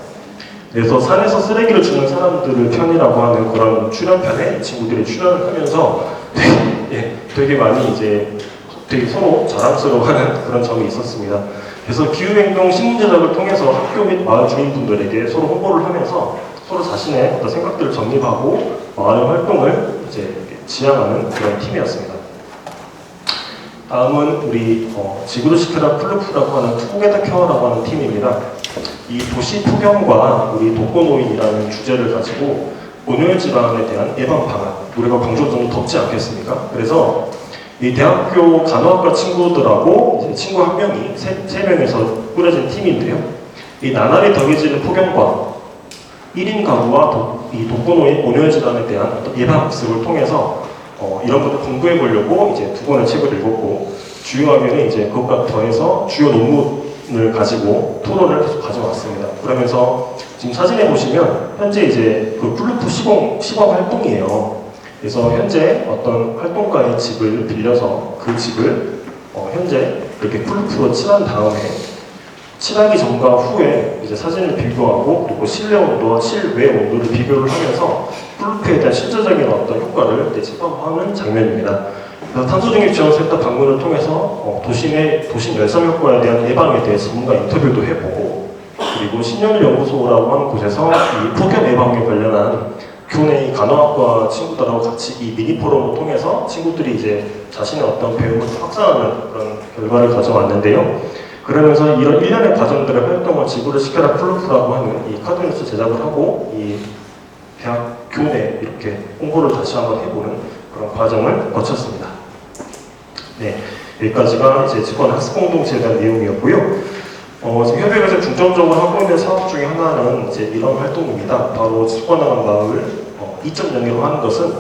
그래서 산에서 쓰레기를 주는 사람들을 편이라고 하는 그런 출연편에 이 친구들이 출연을 하면서 되게 많이 이제 되게 서로 자랑스러워하는 그런 점이 있었습니다. 그래서 기후행동 신문 제작을 통해서 학교 및 마을 주민분들에게 서로 홍보를 하면서 서로 자신의 어떤 생각들을 정립하고 마을의 활동을 이제 지향하는 그런 팀이었습니다. 다음은 우리 지구도시크라 클루프라고 하는 투게더 케어라고 하는 팀입니다. 이 도시 폭염과 우리 독거노인이라는 주제를 가지고 온열 질환에 대한 예방 방안, 우리가 광주가 좀 덥지 않겠습니까? 그래서 이 대학교 간호학과 친구들하고 이제 친구 한 명이 세 명에서 꾸려진 팀인데요. 이 나날이 더해지는 폭염과 1인 가구와 이 독거노인 온열 질환에 대한 어떤 예방 학습을 통해서 이런 것들 공부해 보려고 이제 2권의 책을 읽었고, 주요하게는 이제 그것과 더해서 주요 논문을 가지고 토론을 계속 가져왔습니다. 그러면서 지금 사진에 보시면 현재 이제 그 플루프 시범 활동이에요. 그래서 현재 어떤 활동가의 집을 빌려서 그 집을 현재 이렇게 플루프로 칠한 다음에 칠하기 전과 후에 이제 사진을 비교하고 그리고 실내 온도와 실외 온도를 비교를 하면서 플루프에 대한 실제적인 어떤 효과를 이제 체감하는 장면입니다. 그래서 탄소중립지원센터 방문을 통해서 도심 열섬 효과에 대한 예방에 대해 전문가 인터뷰도 해보고 그리고 신년연구소라고 하는 곳에서 이 폭염 예방에 관련한 교내 간호학과 친구들하고 같이 이 미니 포럼을 통해서 친구들이 이제 자신의 어떤 배움을 확산하는 그런 결과를 가져왔는데요. 그러면서 이런 일련의 과정들의 활동을 지구를 지켜라 플루프라고 하는 이 카드뉴스 제작을 하고 이 대학 교내 이렇게 홍보를 다시 한번 해보는 그런 과정을 거쳤습니다. 네, 여기까지가 이제 직관 학습 공동체에 대한 내용이었고요. 지금 협의회에서 중점적으로 하고 있는 사업 중에 하나는 이제 이런 활동입니다. 바로 직관하는 마을 2.0으로 하는 것은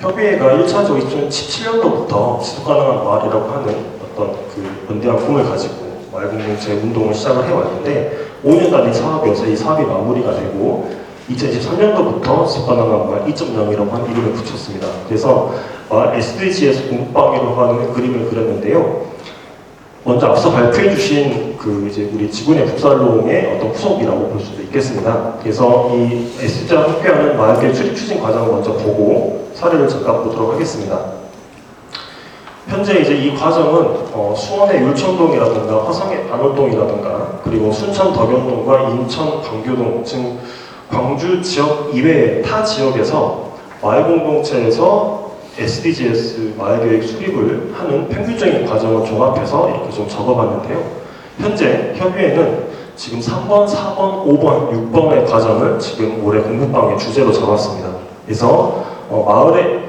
협의회가 1차적으로 2017년도부터 지속가능한 마을이라고 하는 어떤 그 원대한 꿈을 가지고 마을 공동체 운동을 시작을 해왔는데 5년 단위 사업이어서 이 사업이 마무리가 되고 2023년도부터 지속가능한 마을 2.0이라고 하는 이름을 붙였습니다. 그래서 SDGs 공부방이라고 하는 그림을 그렸는데요. 먼저 앞서 발표해 주신 그 이제 우리 지구내 북살롱의 어떤 후속이라고 볼 수도 있겠습니다. 그래서 이 SDG와 함께하는 마을계 출입 추진 과정을 먼저 보고 사례를 잠깐 보도록 하겠습니다. 현재 이제 이 과정은 수원의 율천동이라든가 화성의 안월동이라든가 그리고 순천 덕연동과 인천 광교동 즉 광주 지역 이외의 타 지역에서 마을 공동체에서 SDGs 마을계획 수립을 하는 평균적인 과정을 종합해서 이렇게 좀 적어봤는데요. 현재 협의회는 지금 3번, 4번, 5번, 6번의 과정을 지금 올해 공부방의 주제로 잡았습니다. 그래서 마을의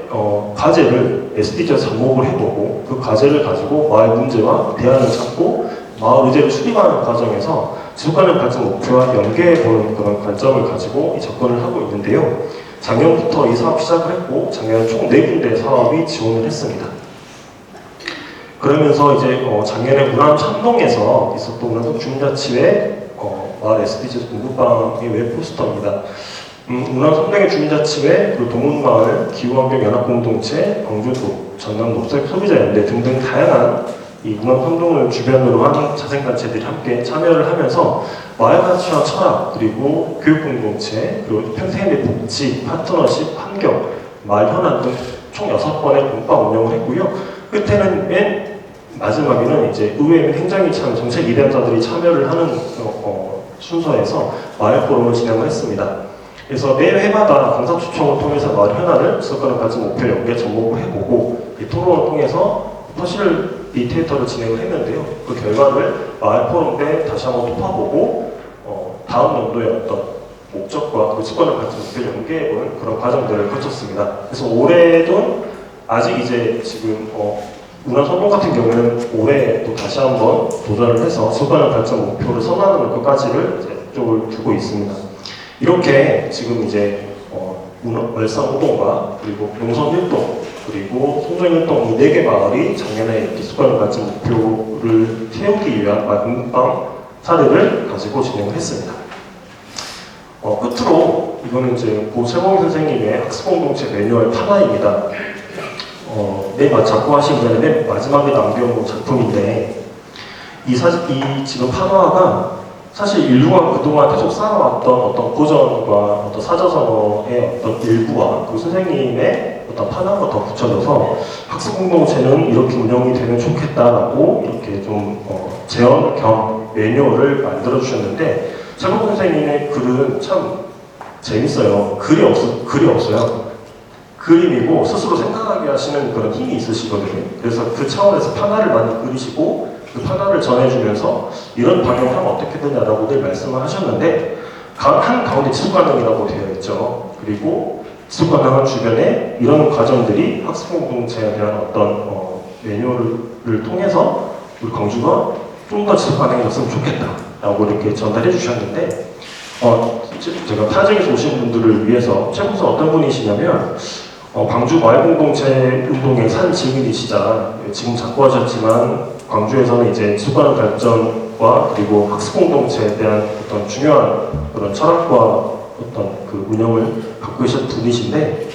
과제를 SDG에서 접목을 해보고 그 과제를 가지고 마을 문제와 대안을 찾고 마을 의제를 수립하는 과정에서 지속가능 발전 목표와 연계해보는 그런 관점을 가지고 이 접근을 하고 있는데요. 작년부터 이 사업 시작을 했고 작년 총 4군데 사업이 지원을 했습니다. 그러면서 이제 작년에 문암 참동에서 있었던 문암 주민자치회 마을 SDGs 공부방의 웹 포스터입니다. 문암 삼동의 주민자치회, 그리고 동문마을, 기후환경연합공동체, 광주도, 전남 녹색소비자연대 등등 다양한 이 문암 삼동을 주변으로 하는 자생단체들이 함께 참여를 하면서 마을 가치와 철학, 그리고 교육공동체, 그리고 평생의 복지, 파트너십, 환경, 마을 현안 등 총 6번의 공방 운영을 했고요. 끝에는 맨 마지막에는 이제 의회 및 행정위 참 정책 이대자들이 참여를 하는 순서에서 마을 포럼을 진행을 했습니다. 그래서 매 회마다 강사 초청을 통해서 마을 현안을 지속가능 발전 목표 연계 접목을 해보고 이 토론을 통해서 퍼실 디테이터를 진행을 했는데요. 그 결과를 마을 포럼 때 다시 한번 토파보고 다음 연도의 어떤 목적과 그 지속가능 발전 목표를 연계해보는 그런 과정들을 거쳤습니다. 그래서 올해도 아직 이제 지금 문화 성공 같은 경우는 올해 또 다시 한번 도전을 해서 지속가능 발전 목표를 선언하는 것까지를 이제 쪽을 두고 있습니다. 이렇게 지금 이제 월산 호동과 그리고 용선 일동 그리고 송정 일동 이 4개 마을이 작년에 지속가능 발전 목표를 채우기 위한 마을 공부방 사례를 가지고 진행을 했습니다. 끝으로 이거는 이제 고 최봉희 선생님의 학습공동체 매뉴얼 판화입니다. 작고하신 분의 맨 마지막에 남겨온 작품인데 이 지금 판화가 사실 인류가 그동안 계속 쌓아왔던 어떤 고전과 어떤 사자성어의 어떤 일부와 그 선생님의 어떤 판화가 더 붙여져서 학습공동체는 이렇게 운영이 되면 좋겠다라고 이렇게 좀 제언 겸 매뉴얼을 만들어 주셨는데 최봉희 선생님의 글은 참 재밌어요. 글이 없어요. 그림이고 스스로 생각하게 하시는 그런 힘이 있으시거든요. 그래서 그 차원에서 판화를 많이 그리시고 그 판화를 전해주면서 이런 방향을 하면 어떻게 되냐라고 늘 말씀을 하셨는데 한 가운데 지속가능이라고 되어 있죠. 그리고 지속가능한 주변에 이런 과정들이 학습공동체에 대한 어떤 매뉴얼을 통해서 우리 광주가 좀 더 지속가능해졌으면 좋겠다라고 이렇게 전달해 주셨는데 제가 타지에서 오신 분들을 위해서 최고선 어떤 분이시냐면 광주 마을공동체 운동의 산 증인이시자 지금 작고하셨지만 광주에서는 이제 지속가능 발전과 그리고 학습공동체에 대한 어떤 중요한 그런 철학과 어떤 그 운영을 갖고 계신 분이신데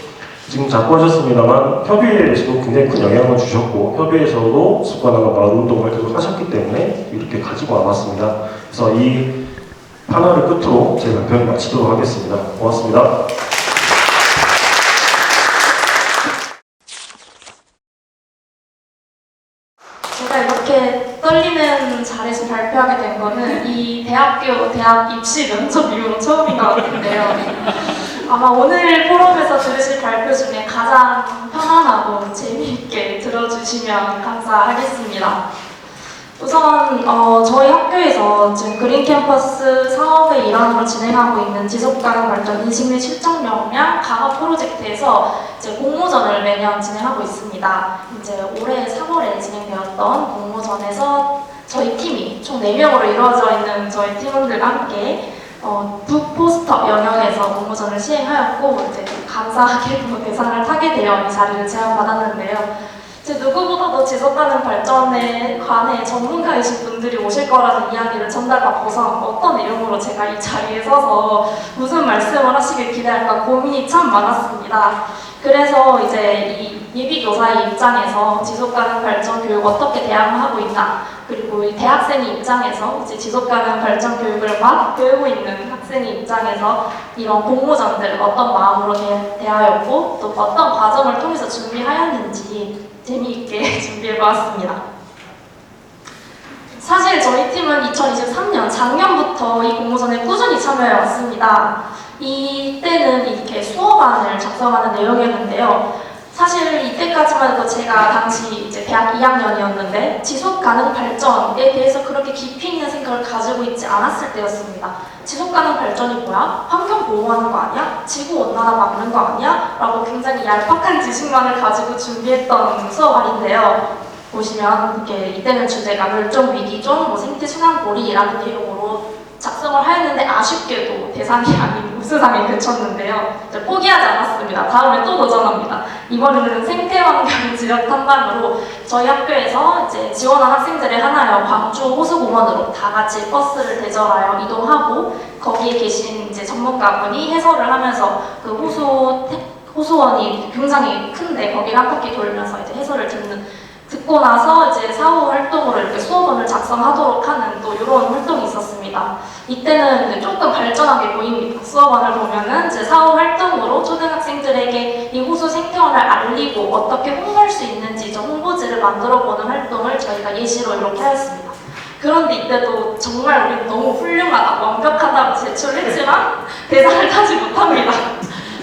지금 작고하셨습니다만 협의회에서도 굉장히 큰 영향을 주셨고 협의회에서도 지속가능 마을 운동을 계속 하셨기 때문에 이렇게 가지고 와봤습니다. 그래서 이 패널을 끝으로 제 발표를 마치도록 하겠습니다. 고맙습니다. 제가 이렇게 떨리는 자리에서 발표하게 된 거는 이 대학 입시 면접 이후로 처음인 것 같은데요. 아마 오늘 포럼에서 들으실 발표 중에 가장 편안하고 재미있게 들어주시면 감사하겠습니다. 우선 저희 학교에서 지금 그린 캠퍼스 사업의 일환으로 진행하고 있는 지속가능 발전 인식 및 실천 역량 강화 프로젝트에서 이제 공모전을 매년 진행하고 있습니다. 이제 올해 3월에 진행되었던 공모전에서 저희 팀이 총 4명으로 이루어져 있는 저희 팀원들과 함께 북포스터 영역에서 공모전을 시행하였고 이제 감사하게도 대상을 타게 되어 이 자리를 제안받았는데요. 제 누구보다도 지속가능 발전에 관해 전문가이신 분들이 오실 거라는 이야기를 전달받고서 어떤 내용으로 제가 이 자리에 서서 무슨 말씀을 하시길 기대할까 고민이 참 많았습니다. 그래서 이제 이 예비교사의 입장에서 지속가능 발전 교육 어떻게 대항하고 있나, 그리고 이 대학생의 입장에서 이제 지속가능 발전 교육을 막 배우고 있는 학생의 입장에서 이런 공모전들을 어떤 마음으로 대하였고 또 어떤 과정을 통해서 준비하였는지 재미있게 준비해보았습니다. 사실 저희 팀은 2023년 작년부터 이 공모전에 꾸준히 참여해왔습니다. 이때는 이렇게 수업안을 작성하는 내용이었는데요. 사실 이때까지만 해도 제가 당시 이제 대학 2학년이었는데 지속가능 발전에 대해서 그렇게 깊이 있는 생각을 가지고 있지 않았을 때였습니다. 지속가능 발전이 뭐야? 환경 보호하는 거 아니야? 지구온난화 막는 거 아니야? 라고 굉장히 얄팍한 지식만을 가지고 준비했던 수업안인데요. 보시면 이렇게 이때는 주제가 멸종위기종, 생태 순환고리라는 내용으로 작성을 하였는데 아쉽게도 대상이 아닌 우수상에 그쳤는데요. 포기하지 않았습니다. 다음에 또 도전합니다. 이번에는 생태환경 지역 탐방으로 저희 학교에서 이제 지원한 학생들을 하나여 광주 호수공원으로 다 같이 버스를 대절하여 이동하고 거기에 계신 이제 전문가분이 해설을 하면서 그 호수원이 굉장히 큰데 거기를 한 바퀴 돌면서 이제 해설을 듣고 나서 이제 사후 활동으로 이렇게 수업원을 작성하도록 하는 또 이런 활동이 있었습니다. 이때는 이제 조금 발전하게 보입니다. 수업원을 보면은 이제 사후 활동으로 초등학생들에게 이 호수 생태원을 알리고 어떻게 홍보할 수 있는지 좀 홍보지를 만들어보는 활동을 저희가 예시로 이렇게 하였습니다. 그런데 이때도 정말 우리 너무 훌륭하다, 완벽하다고 제출했지만 대상을 타지 못합니다.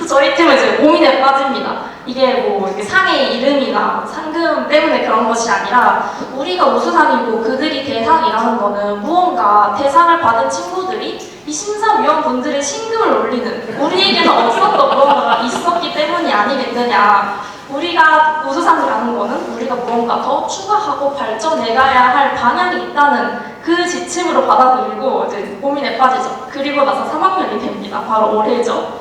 저희 팀은 이제 고민에 빠집니다. 이게 뭐 이렇게 상의 이름이나 상금 때문에 그런 것이 아니라 우리가 우수상이고 그들이 대상이라는 거는 무언가 대상을 받은 친구들이 이 심사위원분들의 신금을 올리는 우리에게는 없었던 무언가가 있었기 때문이 아니겠느냐. 우리가 우수상이라는 거는 우리가 무언가 더 추가하고 발전해가야 할 방향이 있다는 그 지침으로 받아들이고 이제 고민에 빠지죠. 그리고 나서 3학년이 됩니다. 바로 올해죠.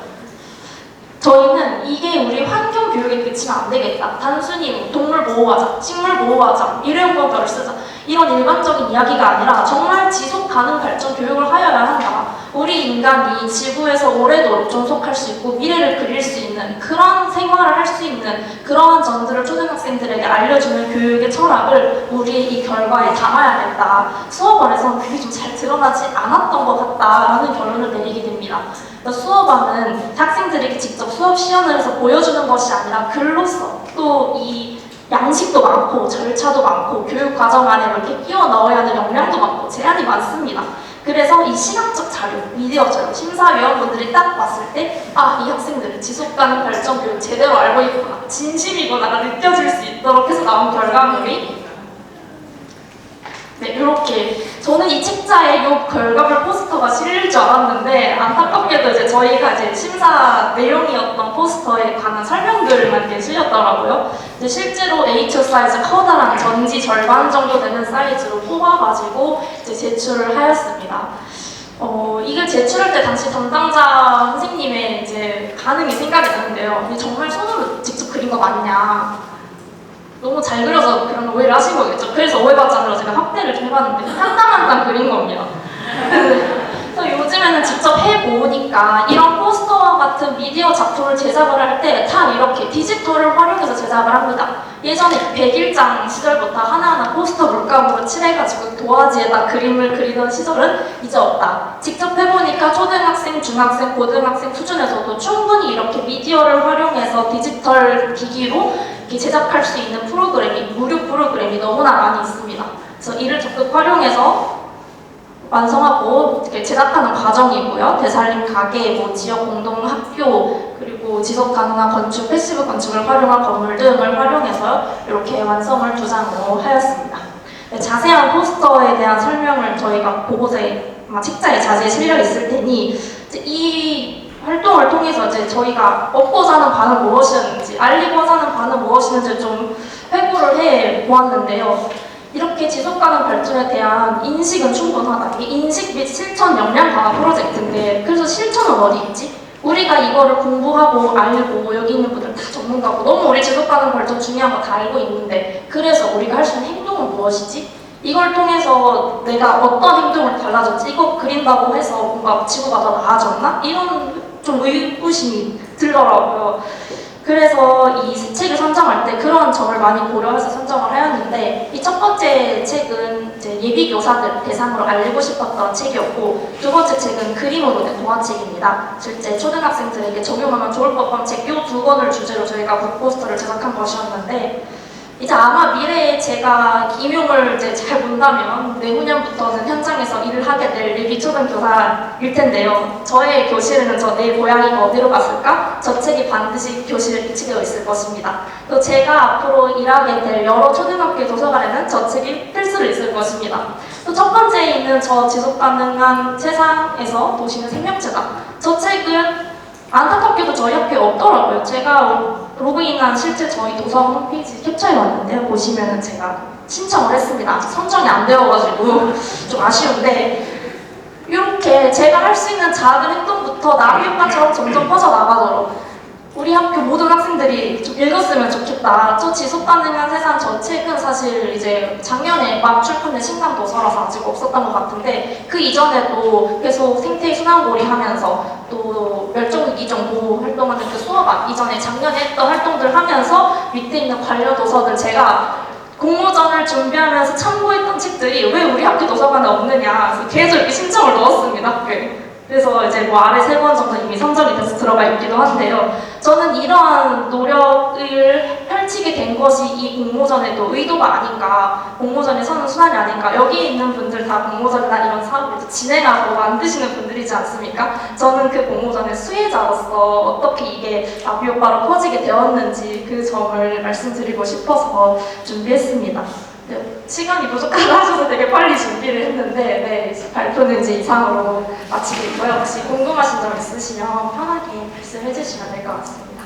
저희는 이게 우리 환경 교육에 그치면 안 되겠다. 단순히 동물 보호하자, 식물 보호하자, 일회용법을 쓰자 이런 일반적인 이야기가 아니라 정말 지속 가능 발전 교육을 하여야 한다. 우리 인간이 지구에서 오래도록 존속할 수 있고 미래를 그릴 수 있는 그런 생활을 할 수 있는 그러한 점들을 초등학생들에게 알려주는 교육의 철학을 우리의 이 결과에 담아야겠다. 수업원에서는 그게 좀 잘 드러나지 않았던 것 같다라는 결론을 내리게 됩니다. 수업안은 학생들에게 직접 수업 시연을 해서 보여주는 것이 아니라 글로써 또 이 양식도 많고 절차도 많고 교육 과정 안에 이렇게 끼워 넣어야 하는 역량도 많고 제한이 많습니다. 그래서 이 시각적 자료, 미디어 자료, 심사위원분들이 딱 봤을 때 아, 이 학생들은 지속가능 발전 교육 제대로 알고 있구나, 진심이구나가 느껴질 수 있도록 해서 나온 결과물이 네, 이렇게 저는 이 책자에 이 결과물 포스터가 실릴 줄 알았는데 안타깝게도 이제 저희가 이제 심사 내용이었던 포스터에 관한 설명들만 이렇게 실렸더라고요. 이제 실제로 A2 사이즈 커다란 전지 절반 정도 되는 사이즈로 뽑아가지고 이제 제출을 하였습니다. 이걸 제출할 때 당시 담당자 선생님의 이제 반응이 생각이 나는데요. 이게 정말 손으로 직접 그린 거 맞냐? 너무 잘 그려서 그런 오해를 하신 거겠죠. 그래서 오해받지 않으려 제가 확대를 좀 해봤는데 한 땀 한 땀 그린 겁니다. 그래서 요즘에는 직접 해보니까 이런 포스터와 같은 미디어 작품을 제작을 할 때 다 이렇게 디지털을 활용해서 제작을 합니다. 예전에 101장 시절부터 하나하나 포스터 물감으로 칠해가지고 도화지에다 그림을 그리던 시절은 이제 없다. 직접 해보니까 초등학생, 중학생, 고등학생 수준에서도 충분히 이렇게 미디어를 활용해서 디지털 기기로 이렇게 제작할 수 있는 프로그램이, 무료 프로그램이 너무나 많이 있습니다. 그래서 이를 적극 활용해서 완성하고 이렇게 제작하는 과정이고요. 대살림 가게, 뭐 지역 공동 학교, 그리고 지속 가능한 건축, 패시브 건축을 활용한 건물 등을 활용해서 이렇게 완성을 두장으로 하였습니다. 네, 자세한 포스터에 대한 설명을 저희가 보고서에 아마 책자에 자세히 실려 있을 테니 이제 이 활동을 통해서 이제 저희가 먹고자 하는 바는 무엇이었는지, 알리고자 하는 바는 무엇이었는지 좀 회고를 해 보았는데요. 이렇게 지속가능 발전에 대한 인식은 충분하다. 이게 인식 및 실천 역량 강화 프로젝트인데, 그래서 실천은 어디 있지? 우리가 이거를 공부하고 알고 여기 있는 분들 다 전문가고 너무 우리 지속가능 발전 중요한 거 다 알고 있는데, 그래서 우리가 할 수 있는 행동은 무엇이지? 이걸 통해서 내가 어떤 행동을 달라졌지? 이거 그린다고 해서 뭔가 지구가 더 나아졌나? 이런 좀 의구심이 들더라고요. 그래서 이 책을 선정할 때 그런 점을 많이 고려해서 선정을 하였는데, 이 첫 번째 책은 이제 예비 교사들 대상으로 알리고 싶었던 책이었고, 두 번째 책은 그림으로 된 동화책입니다. 실제 초등학생들에게 적용하면 좋을 법한 책 이 두 권을 주제로 저희가 북포스터를 제작한 것이었는데, 이제 아마 미래에 제가 임용을 이제 잘 본다면 내후년부터는 현장에서 일을 하게 될 예비 초등교사일 텐데요. 저의 교실에는 저 내 고향이가 어디로 갔을까? 저 책이 반드시 교실에 비치되어 있을 것입니다. 또 제가 앞으로 일하게 될 여러 초등학교 도서관에는 저 책이 필수로 있을 것입니다. 또 첫 번째에 있는 저 지속가능한 세상에서 도시는 생명체다. 저 책은 안타깝게도 저희 학교에 없더라고요. 제가 로그인한 실제 저희 도서관 홈페이지 캡처해 왔는데요. 보시면은 제가 신청을 했습니다. 선정이 안 되어가지고 좀 아쉬운데, 이렇게 제가 할 수 있는 작은 행동부터 나비 효과처럼 점점 퍼져나가도록 우리 학교 모든 학생들이 좀 읽었으면 좋겠다. 저 지속 가능한 세상 저 책은 사실 이제 작년에 막 출판된 신간 도서라서 아직 없었던 것 같은데, 그 이전에도 계속 생태 순환고리 하면서 또 멸종위기 정보 활동하는 그 수어반 이전에 작년에 했던 활동들 하면서 밑에 있는 관련 도서들 제가 공모전을 준비하면서 참고했던 책들이 왜 우리 학교 도서관에 없느냐, 그래서 계속 이렇게 신청을 넣었습니다, 학교에. 그래서 이제 뭐 아래 3권 정도 이미 선정이 돼서 들어가 있기도 한데요. 저는 이러한 노력을 펼치게 된 것이 이 공모전에도 의도가 아닌가, 공모전에 서는 순환이 아닌가. 여기 있는 분들 다 공모전이나 이런 사업을 진행하고 만드시는 분들이지 않습니까? 저는 그 공모전의 수혜자로서 어떻게 이게 나비효과로 퍼지게 되었는지 그 점을 말씀드리고 싶어서 준비했습니다. 네, 시간이 부족하다 하셔서 되게 빨리 준비를 했는데, 네, 발표는 이제 이상으로 마치겠고요. 혹시 궁금하신 점 있으시면 편하게 말씀해 주시면 될 것 같습니다.